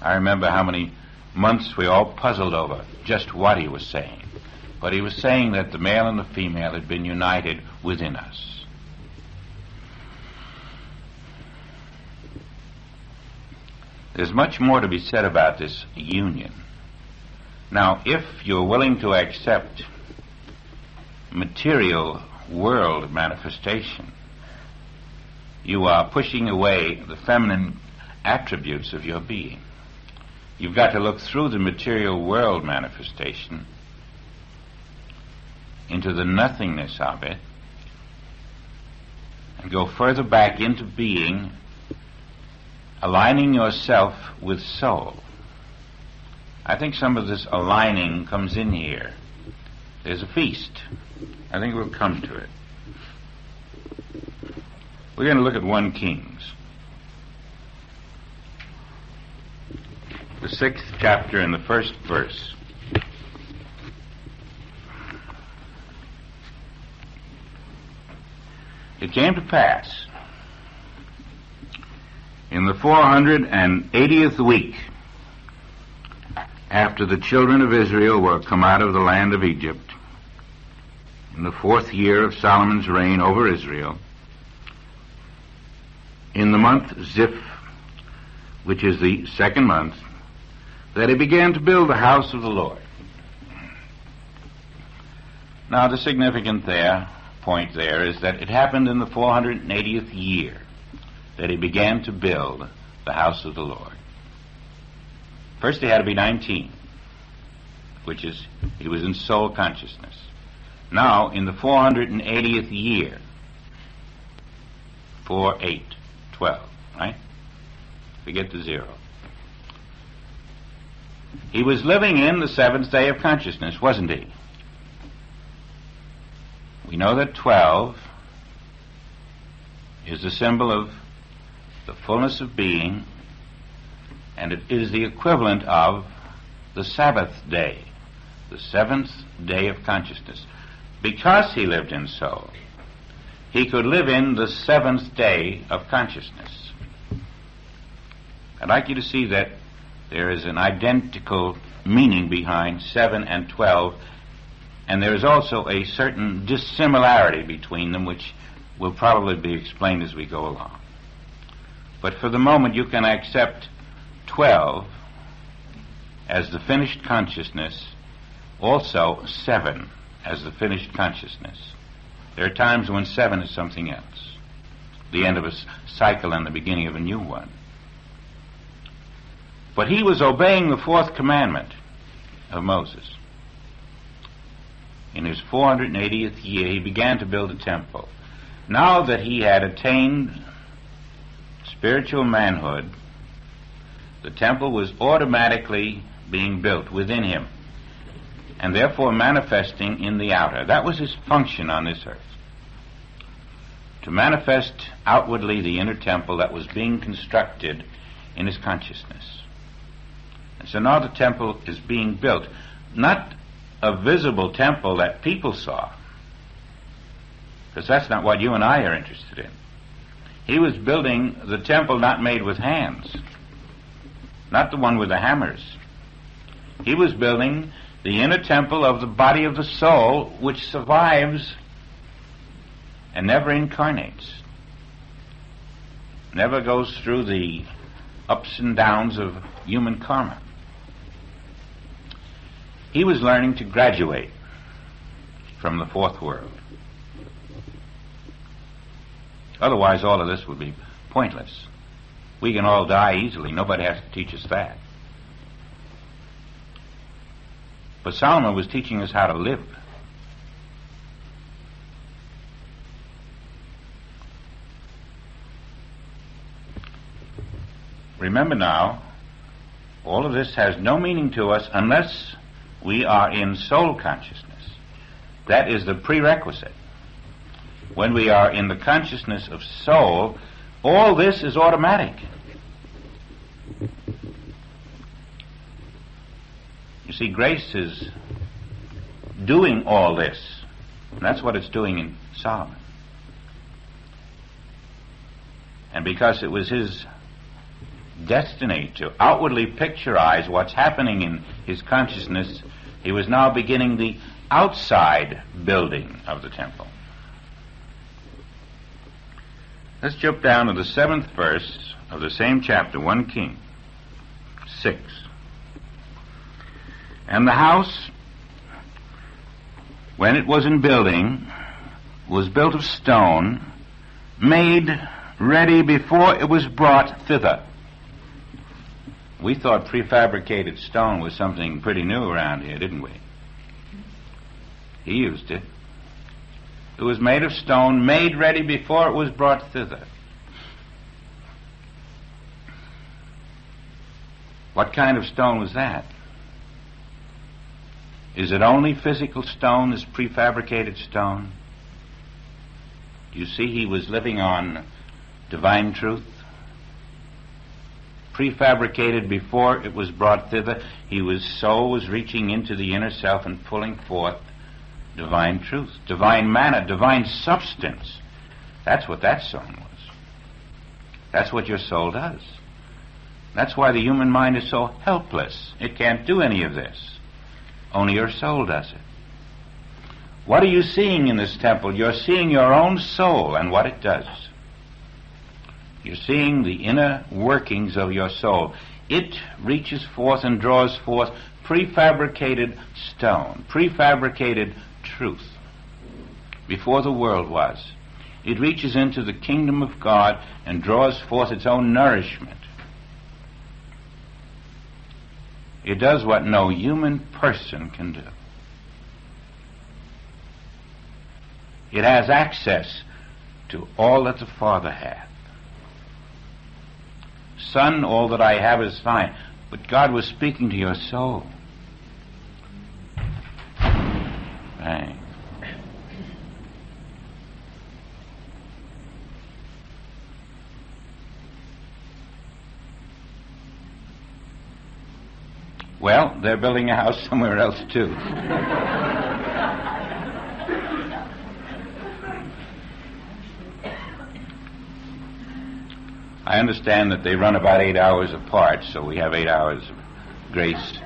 I remember how many months we all puzzled over just what he was saying. But he was saying that the male and the female had been united within us. There's much more to be said about this union. Now, if you're willing to accept material world manifestation, you are pushing away the feminine attributes of your being. You've got to look through the material world manifestation into the nothingness of it and go further back into being, aligning yourself with soul. I think some of this aligning comes in here. There's a feast. I think we'll come to it. We're going to look at 1 Kings, the 6th chapter and the 1st verse. It came to pass in the 480th week after the children of Israel were come out of the land of Egypt, in the 4th year of Solomon's reign over Israel, in the month Ziph, which is the 2nd month, that he began to build the house of the Lord. Now, the significant point there is that it happened in the 480th year that he began to build the house of the Lord. First he had to be 19, which is, he was in soul consciousness. Now, in the 480th year, 4, 8, 12, right? Forget the 0. He was living in the 7th day of consciousness, wasn't he? We know that 12 is a symbol of the fullness of being, and it is the equivalent of the Sabbath day, the 7th day of consciousness. Because he lived in soul, he could live in the 7th day of consciousness. I'd like you to see that there is an identical meaning behind 7 and 12, and there is also a certain dissimilarity between them, which will probably be explained as we go along. But for the moment you can accept 12 as the finished consciousness, also 7 as the finished consciousness. There are times when 7 is something else, the end of a cycle and the beginning of a new one. But he was obeying the 4th commandment of Moses. In his 480th year, he began to build a temple. Now that he had attained spiritual manhood, the temple was automatically being built within him, and therefore manifesting in the outer. That was his function on this earth, to manifest outwardly the inner temple that was being constructed in his consciousness. And so now the temple is being built, not a visible temple that people saw, because that's not what you and I are interested in. He was building the temple not made with hands, not the one with the hammers. He was building the inner temple of the body of the soul, which survives and never incarnates, never goes through the ups and downs of human karma. He was learning to graduate from the 4th world. Otherwise, all of this would be pointless. We can all die easily. Nobody has to teach us that. But Solomon was teaching us how to live. Remember now, all of this has no meaning to us unless we are in soul consciousness. That is the prerequisite. When we are in the consciousness of soul, all this is automatic. You see, grace is doing all this, and that's what it's doing in Solomon. And because it was his destiny to outwardly picturize what's happening in his consciousness, he was now beginning the outside building of the temple. Let's jump down to the 7th verse of the same chapter, 1 King 6. And the house, when it was in building, was built of stone, made ready before it was brought thither. We thought prefabricated stone was something pretty new around here, didn't we? He used it. It was made of stone, made ready before it was brought thither. What kind of stone was that? Is it only physical stone, this prefabricated stone? Do you see he was living on divine truth? Prefabricated before it was brought thither, his soul was reaching into the inner self and pulling forth divine truth, divine manna, divine substance. That's what that song was. That's what your soul does. That's why the human mind is so helpless. It can't do any of this. Only your soul does it. What are you seeing in this temple? You're seeing your own soul and what it does. You're seeing the inner workings of your soul. It reaches forth and draws forth prefabricated stone, prefabricated truth. Before the world was, it reaches into the kingdom of God and draws forth its own nourishment. It does what no human person can do. It has access to all that the Father hath. Son, all that I have is thine. But God was speaking to your soul. Right. Well, they're building a house somewhere else too. I understand that they run about 8 hours apart, so we have 8 hours of grace.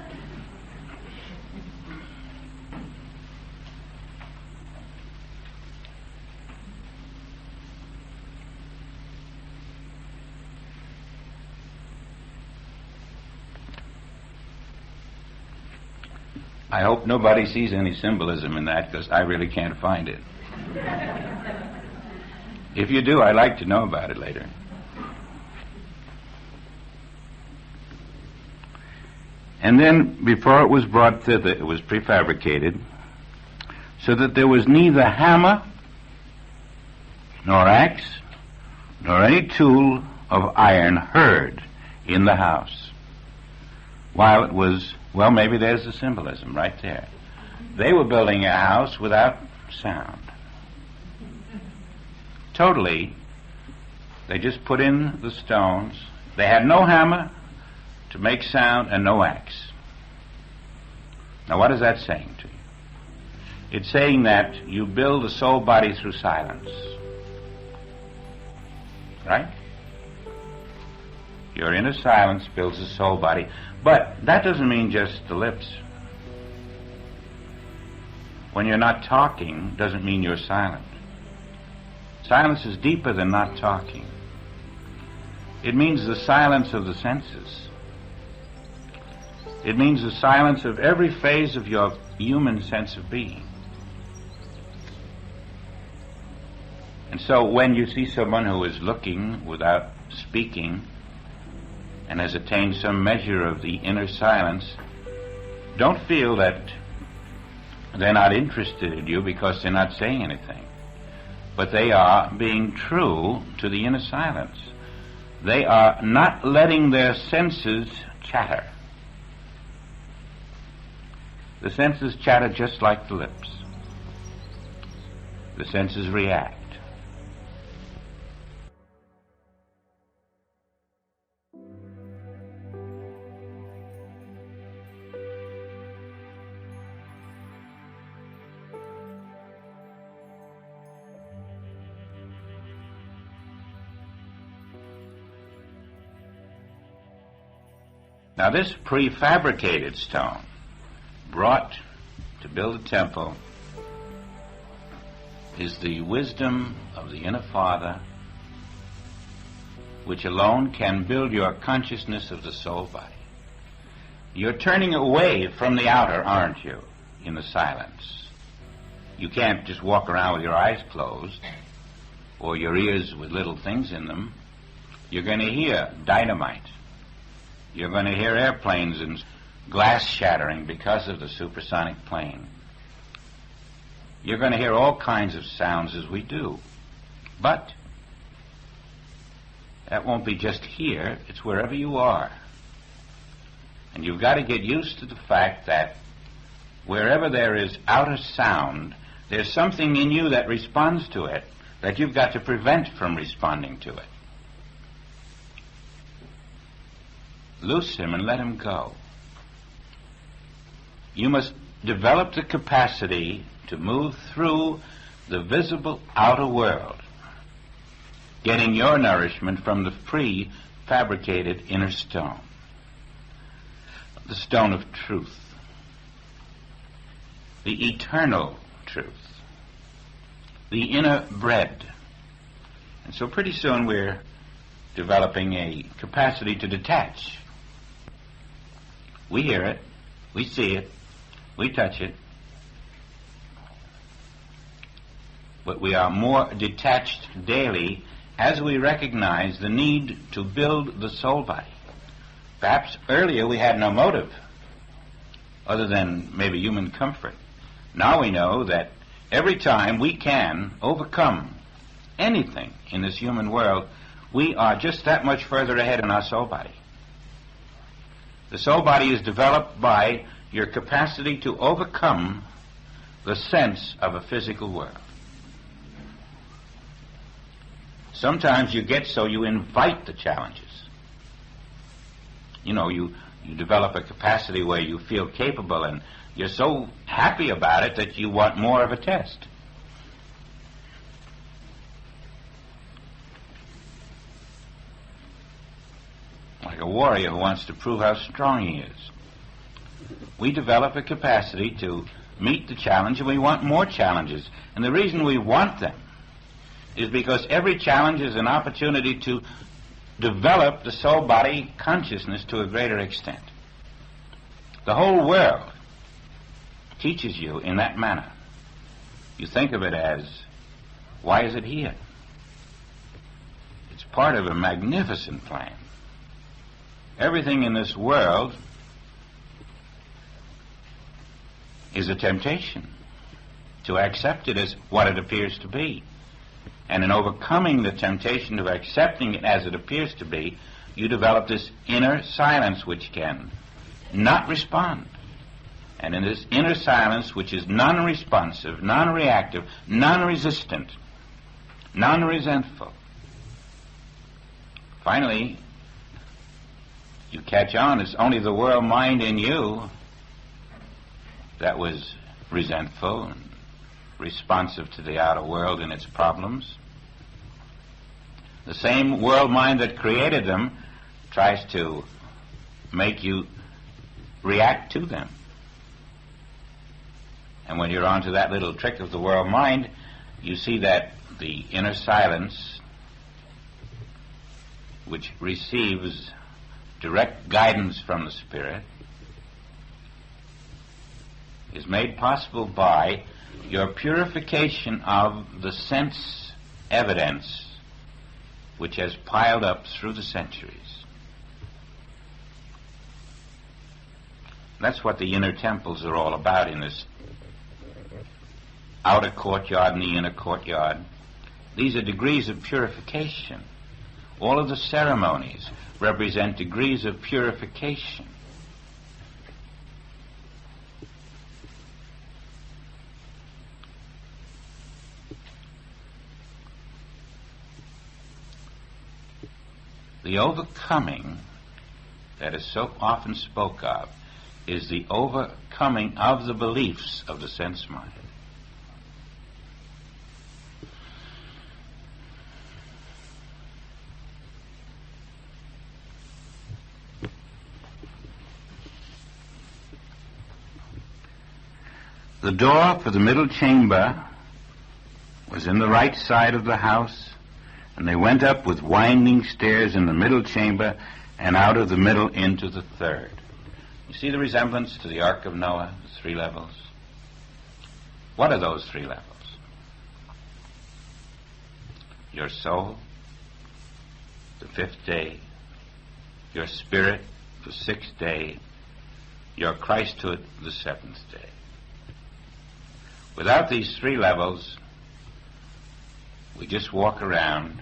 I hope nobody sees any symbolism in that, because I really can't find it. If you do, I'd like to know about it later. And then, before it was brought thither, it was prefabricated, so that there was neither hammer, nor axe, nor any tool of iron heard in the house. While it was, well, maybe there's the symbolism right there. They were building a house without sound. Totally, they just put in the stones. They had no hammer to make sound and no axe. Now, what is that saying to you? It's saying that you build the soul body through silence. Right? Your inner silence builds the soul body. But that doesn't mean just the lips. When you're not talking, doesn't mean you're silent. Silence is deeper than not talking. It means the silence of the senses. It means the silence of every phase of your human sense of being. And so when you see someone who is looking without speaking and has attained some measure of the inner silence, don't feel that they're not interested in you because they're not saying anything. But they are being true to the inner silence. They are not letting their senses chatter. The senses chatter just like the lips. The senses react. Now, this prefabricated stone, brought to build a temple, is the wisdom of the inner Father, which alone can build your consciousness of the soul body. You're turning away from the outer, aren't you, in the silence? You can't just walk around with your eyes closed or your ears with little things in them. You're going to hear dynamite. You're going to hear airplanes and glass shattering because of the supersonic plane. You're going to hear all kinds of sounds as we do. But that won't be just here. It's wherever you are. And you've got to get used to the fact that wherever there is outer sound, there's something in you that responds to it that you've got to prevent from responding to it. Loose him and let him go. You must develop the capacity to move through the visible outer world, getting your nourishment from the pre-fabricated inner stone, the stone of truth, the eternal truth, the inner bread. And so pretty soon we're developing a capacity to detach. We hear it, we see it, we touch it, but we are more detached daily as we recognize the need to build the soul body. Perhaps earlier we had no motive other than maybe human comfort. Now we know that every time we can overcome anything in this human world, we are just that much further ahead in our soul body. The soul body is developed by your capacity to overcome the sense of a physical world. Sometimes you get so you invite the challenges. You know, you develop a capacity where you feel capable and you're so happy about it that you want more of a test. Like a warrior who wants to prove how strong he is. We develop a capacity to meet the challenge, and we want more challenges. And the reason we want them is because every challenge is an opportunity to develop the soul-body consciousness to a greater extent. The whole world teaches you in that manner, you think of it as, why is it here? It's part of a magnificent plan. Everything in this world is a temptation to accept it as what it appears to be. And in overcoming the temptation of accepting it as it appears to be, you develop this inner silence which can not respond. And in this inner silence, which is non-responsive, non-reactive, non-resistant, non-resentful, finally, you catch on, it's only the world mind in you that was resentful and responsive to the outer world and its problems. The same world mind that created them tries to make you react to them. And when you're onto that little trick of the world mind, you see that the inner silence, which receives direct guidance from the Spirit, is made possible by your purification of the sense evidence which has piled up through the centuries. That's what the inner temples are all about in this outer courtyard and the inner courtyard. These are degrees of purification. All of the ceremonies represent degrees of purification. The overcoming that is so often spoke of is the overcoming of the beliefs of the sense mind. The door for the middle chamber was in the right side of the house, and they went up with winding stairs in the middle chamber and out of the middle into the third. You see the resemblance to the Ark of Noah, the 3 levels? What are those 3 levels? Your soul, the 5th day, your spirit, the 6th day, your Christhood, the 7th day. Without these 3 levels, we just walk around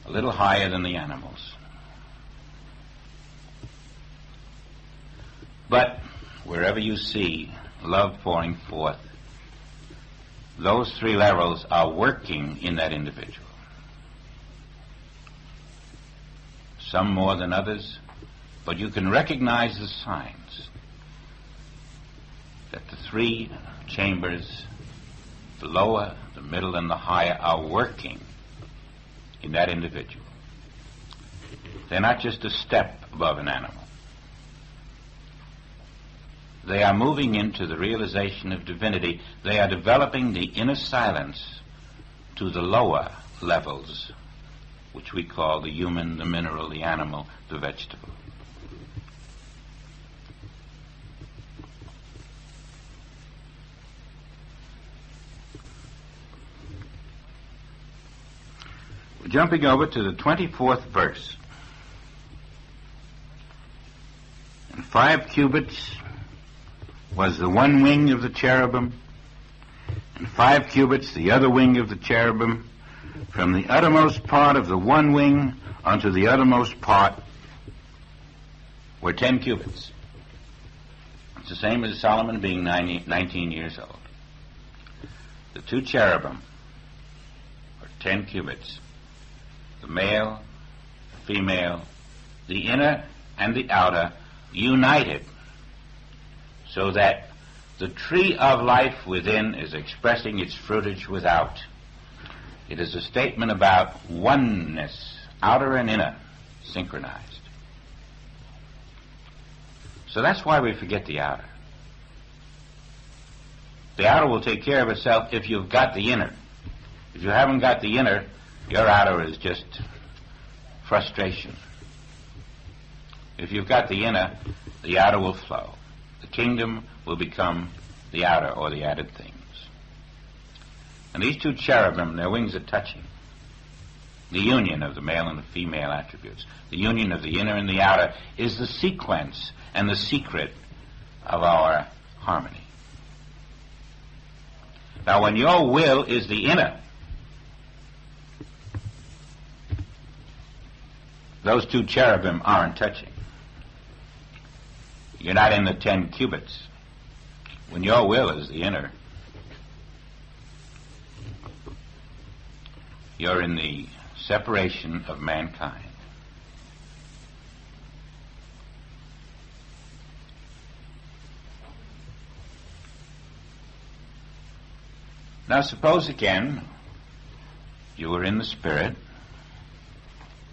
a little higher than the animals. But wherever you see love pouring forth, those 3 levels are working in that individual. Some more than others, but you can recognize the signs that the 3 chambers, the lower, the middle, and the higher, are working in that individual. They're not just a step above an animal. They are moving into the realization of divinity. They are developing the inner silence to the lower levels, which we call the human, the mineral, the animal, the vegetable. Jumping over to the 24th verse. And 5 cubits was the one wing of the cherubim, and 5 cubits the other wing of the cherubim. From the uttermost part of the one wing unto the uttermost part were 10 cubits. It's the same as Solomon being 19 years old. The 2 cherubim are 10 cubits. The male, the female, the inner and the outer united, so that the tree of life within is expressing its fruitage without. It is a statement about oneness, outer and inner, synchronized. So that's why we forget the outer. The outer will take care of itself if you've got the inner. If you haven't got the inner, your outer is just frustration. If you've got the inner, the outer will flow. The kingdom will become the outer or the added things. And these two cherubim, their wings are touching. The union of the male and the female attributes, the union of the inner and the outer, is the sequence and the secret of our harmony. Now, when your will is the inner, those two cherubim aren't touching. You're not in the 10 cubits. When your will is the inner, you're in the separation of mankind. Now suppose again you were in the Spirit,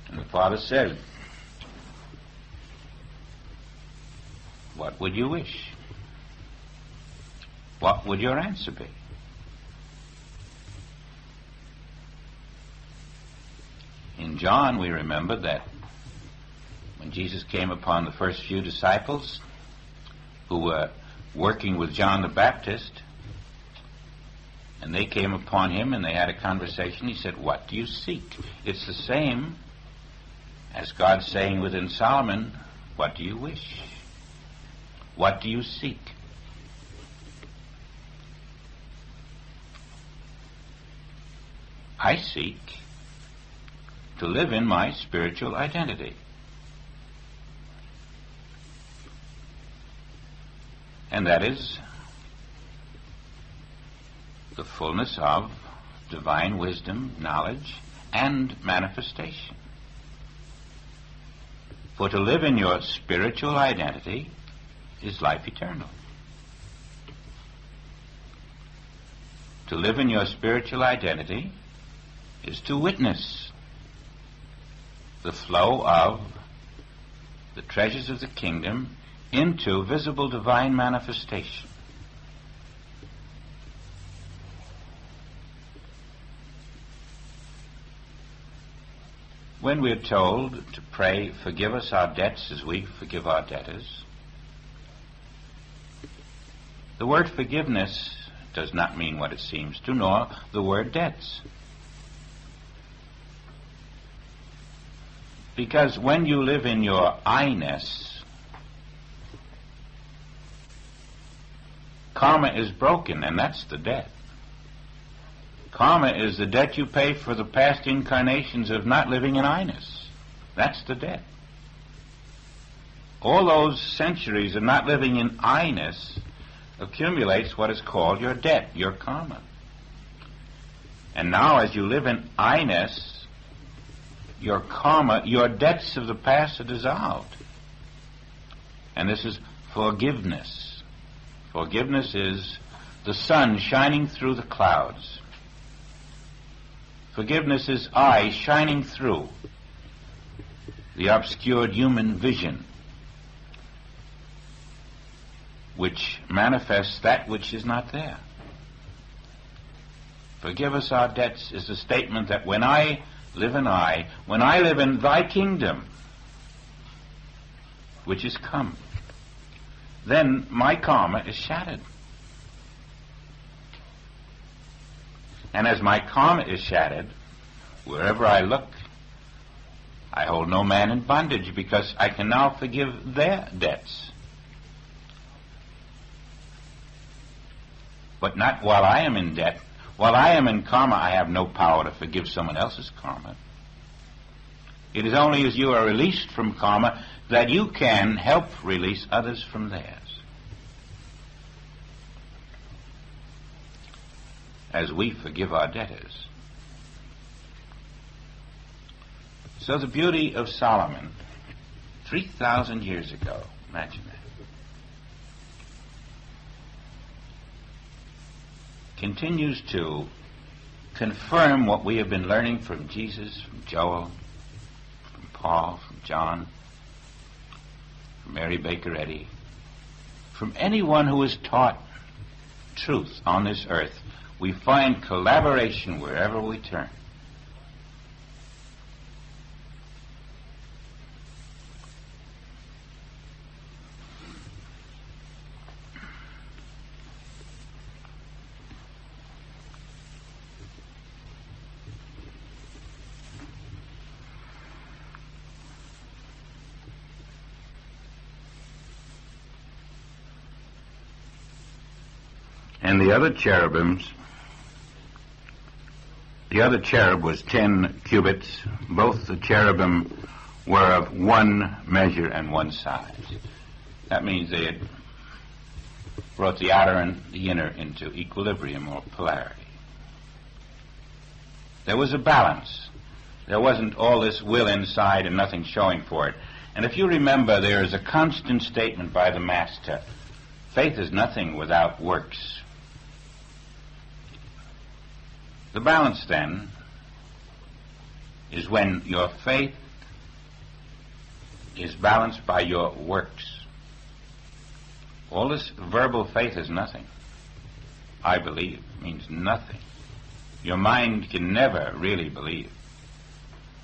and the Father said, what would you wish? What would your answer be? In John, we remember that when Jesus came upon the first few disciples who were working with John the Baptist, and they came upon him and they had a conversation, he said, what do you seek? It's the same as God saying within Solomon, what do you wish? What do you seek? I seek to live in my spiritual identity. And that is the fullness of divine wisdom, knowledge, and manifestation. For to live in your spiritual identity is life eternal. To live in your spiritual identity is to witness the flow of the treasures of the kingdom into visible divine manifestation. When we're told to pray, forgive us our debts as we forgive our debtors, the word forgiveness does not mean what it seems to, nor the word debts. Because when you live in your I-Ness, karma is broken, and that's the debt. Karma is the debt you pay for the past incarnations of not living in I-Ness. That's the debt. All those centuries of not living in I-Ness accumulates what is called your debt, your karma. And now as you live in I-Ness, your karma, your debts of the past are dissolved. And this is forgiveness. Forgiveness is the sun shining through the clouds. Forgiveness is I shining through the obscured human vision, which manifests that which is not there. Forgive us our debts is a statement that when I live in when I live in thy kingdom, which is come, then my karma is shattered. And as my karma is shattered, wherever I look, I hold no man in bondage, because I can now forgive their debts. But not while I am in debt. While I am in karma, I have no power to forgive someone else's karma. It is only as you are released from karma that you can help release others from theirs. As we forgive our debtors. So the beauty of Solomon, 3,000 years ago, imagine that, continues to confirm what we have been learning from Jesus, from Joel, from Paul, from John, from Mary Baker Eddy, from anyone who is taught truth on this earth. We find collaboration wherever we turn. And the other cherub was 10 cubits. Both the cherubim were of one measure and one size. That means they had brought the outer and the inner into equilibrium or polarity. There was a balance. There wasn't all this will inside and nothing showing for it. And if you remember, there is a constant statement by the Master, faith is nothing without works. The balance, then, is when your faith is balanced by your works. All this verbal faith is nothing. I believe means nothing. Your mind can never really believe.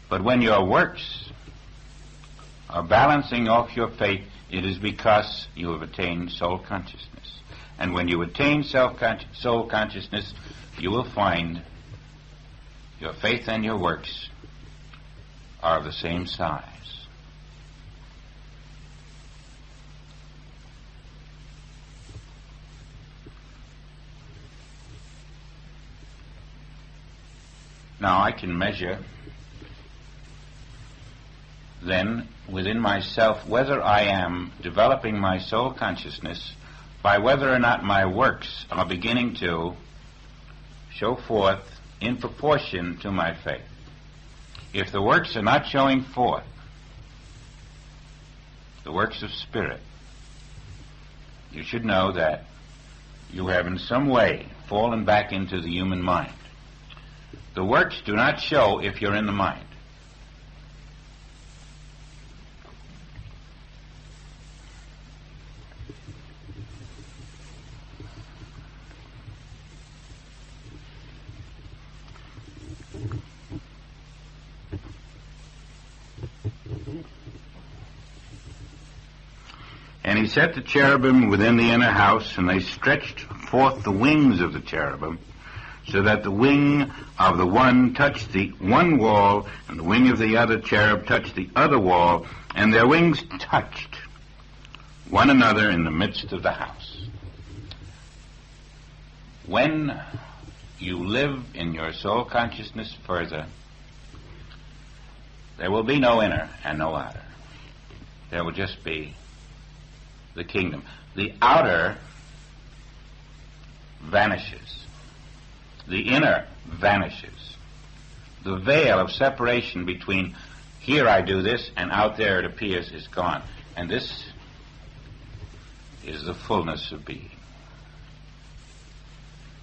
But when your works are balancing off your faith, it is because you have attained soul consciousness. And when you attain soul consciousness, you will find your faith and your works are of the same size. Now I can measure then within myself whether I am developing my soul consciousness by whether or not my works are beginning to show forth in proportion to my faith. If the works are not showing forth, the works of spirit, you should know that you have in some way fallen back into the human mind. The works do not show if you're in the mind. And he set the cherubim within the inner house, and they stretched forth the wings of the cherubim, so that the wing of the one touched the one wall, and the wing of the other cherub touched the other wall, and their wings touched one another in the midst of the house. When you live in your soul consciousness further, there will be no inner and no outer. There will just be the kingdom. The outer vanishes. The inner vanishes. The veil of separation between here I do this and out there it appears is gone. And this is the fullness of being.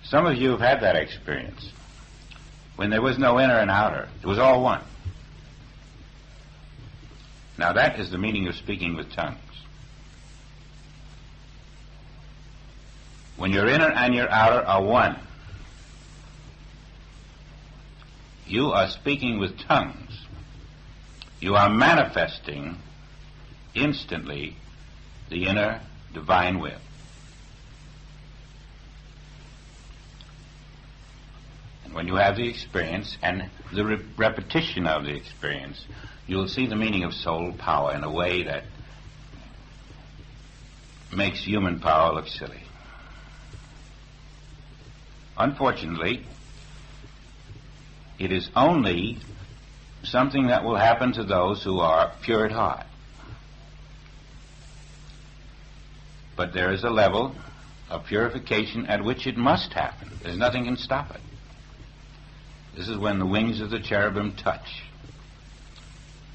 Some of you have had that experience. When there was no inner and outer, it was all one. Now that is the meaning of speaking with tongues. When your inner and your outer are one, you are speaking with tongues. You are manifesting instantly the inner divine will. And when you have the experience and the repetition of the experience, you will see the meaning of soul power in a way that makes human power look silly. Unfortunately, it is only something that will happen to those who are pure at heart. But there is a level of purification at which it must happen. There's nothing can stop it. This is when the wings of the cherubim touch.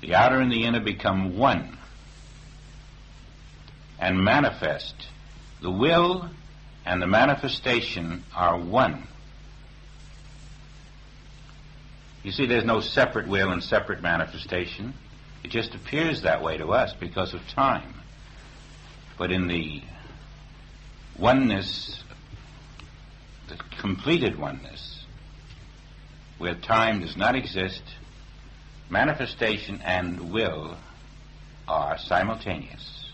The outer and the inner become one and manifest. The will and the manifestation are one. You see, there's no separate will and separate manifestation. It just appears that way to us because of time. But in the oneness, the completed oneness, where time does not exist, manifestation and will are simultaneous.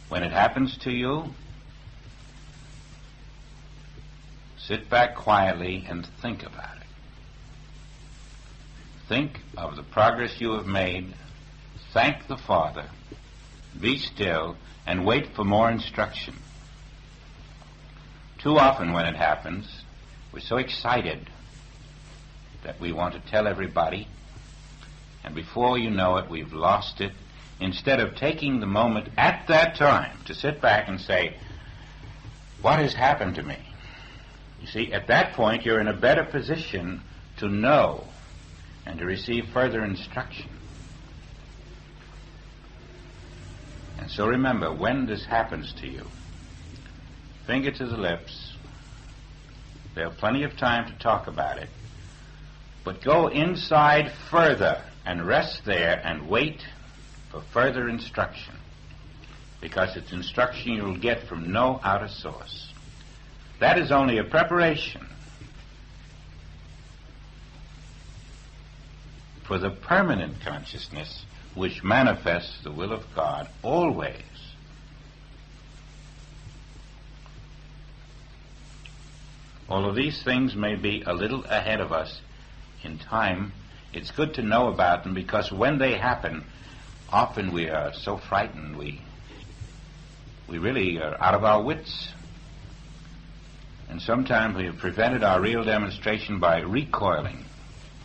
When it happens to you, sit back quietly and think about it. Think of the progress you have made. Thank the Father. Be still and wait for more instruction. Too often when it happens, we're so excited that we want to tell everybody, and before you know it, we've lost it, instead of taking the moment at that time to sit back and say, what has happened to me? You see, at that point, you're in a better position to know and to receive further instruction. And so remember, when this happens to you, finger to the lips, there's plenty of time to talk about it, but go inside further and rest there and wait for further instruction, because it's instruction you'll get from no outer source. That is only a preparation for the permanent consciousness which manifests the will of God always. Although these things may be a little ahead of us in time, it's good to know about them, because when they happen, often we are so frightened we really are out of our wits. And sometimes we have prevented our real demonstration by recoiling,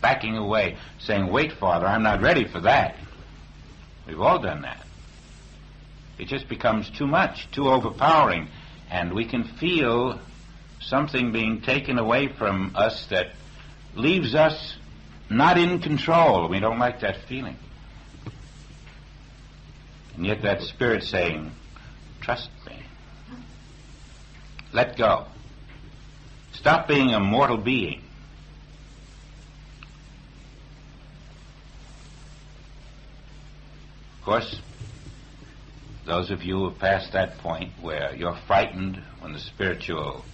backing away, saying, wait, Father, I'm not ready for that. We've all done that. It just becomes too much, too overpowering, and we can feel something being taken away from us that leaves us not in control. We don't like that feeling. And yet that Spirit saying, trust me. Let go. Stop being a mortal being. Of course, those of you who have passed that point where you're frightened when the spiritual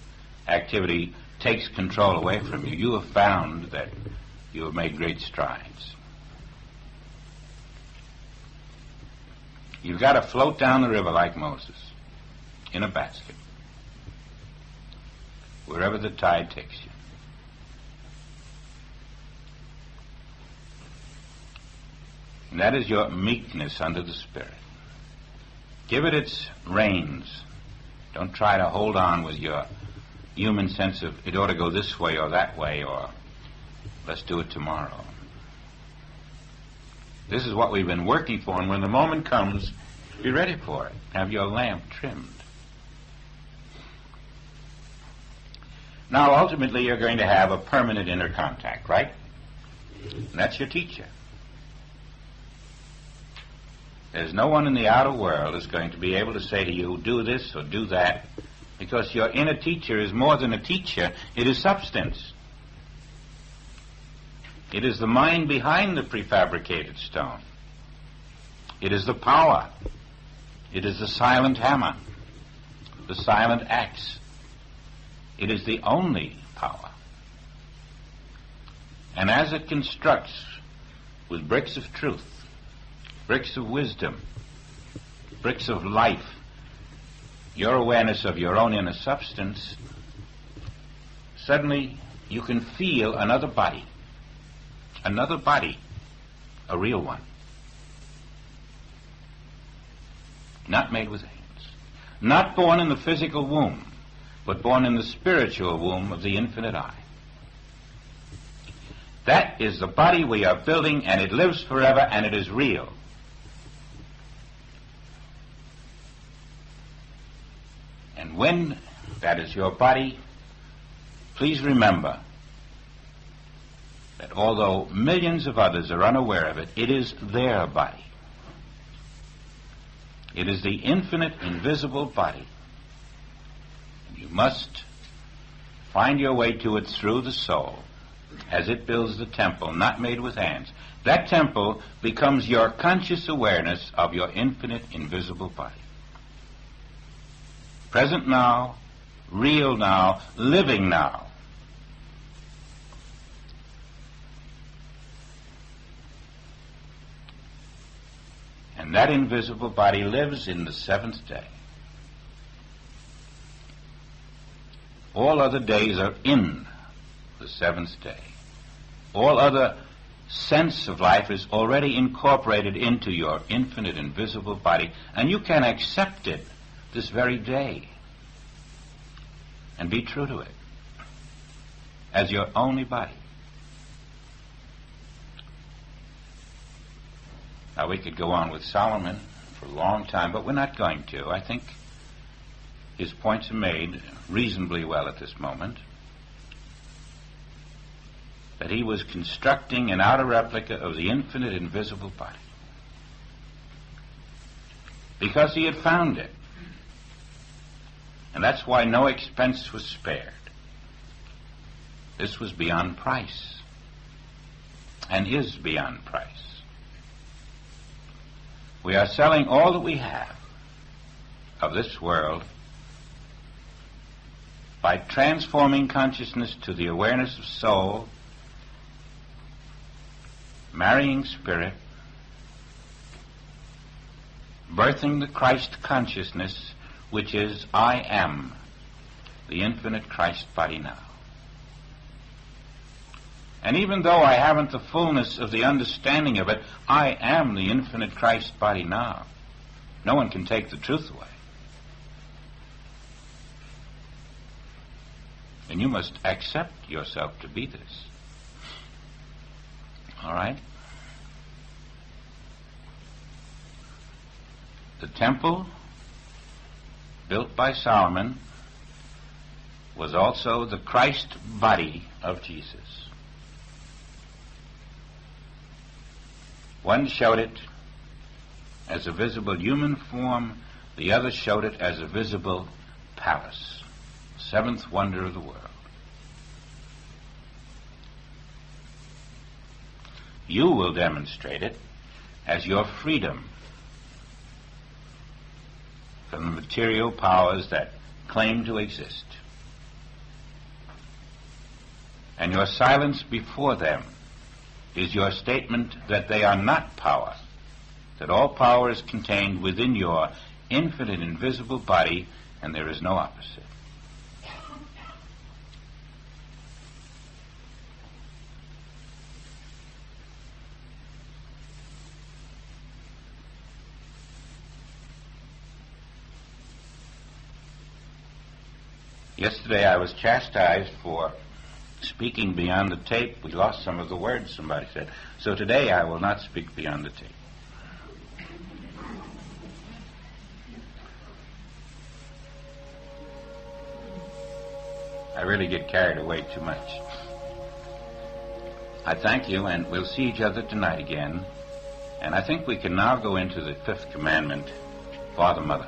activity takes control away from you, you have found that you have made great strides. You've got to float down the river like Moses, in a basket, wherever the tide takes you. And that is your meekness under the Spirit. Give it its reins. Don't try to hold on with your human sense of it ought to go this way or that way, or let's do it tomorrow. This is what we've been working for, and when the moment comes, be ready for it. Have your lamp trimmed. Now, ultimately, you're going to have a permanent inner contact, right? And that's your teacher. There's no one in the outer world is going to be able to say to you, do this or do that, because your inner teacher is more than a teacher. It is substance. It is the mind behind the prefabricated stone. It is the power. It is the silent hammer, the silent axe. It is the only power. And as it constructs with bricks of truth, bricks of wisdom, bricks of life, your awareness of your own inner substance, suddenly you can feel another body, a real one, not made with hands, not born in the physical womb, but born in the spiritual womb of the infinite I. That is the body we are building, and it lives forever, and it is real. And when that is your body, please remember that although millions of others are unaware of it, it is their body. It is the infinite, invisible body. And you must find your way to it through the soul as it builds the temple, not made with hands. That temple becomes your conscious awareness of your infinite, invisible body. Present now, real now, living now. And that invisible body lives in the seventh day. All other days are in the seventh day. All other sense of life is already incorporated into your infinite invisible body, and you can accept it this very day. and be true to it as your only body. Now, we could go on with Solomon for a long time, but we're not going to. I think his points are made reasonably well at this moment. That he was constructing an outer replica of the infinite invisible body. Because he had found it. And that's why no expense was spared. This was beyond price. And is beyond price. We are selling all that we have of this world by transforming consciousness to the awareness of soul, marrying spirit, birthing the Christ consciousness, which is I am, the infinite Christ body now. And even though I haven't the fullness of the understanding of it, I am the infinite Christ body now. No one can take the truth away. And you must accept yourself to be this. All right? The temple built by Solomon was also the Christ body of Jesus. One showed it as a visible human form, the other showed it as a visible palace, seventh wonder of the world. You will demonstrate it as your freedom from the material powers that claim to exist. And your silence before them is your statement that they are not power, that all power is contained within your infinite invisible body, and there is no opposite. Yesterday I was chastised for speaking beyond the tape. We lost some of the words, somebody said. So today I will not speak beyond the tape. I really get carried away too much. I thank you, and we'll see each other tonight again. And I think we can now go into the fifth commandment, Father, Mother.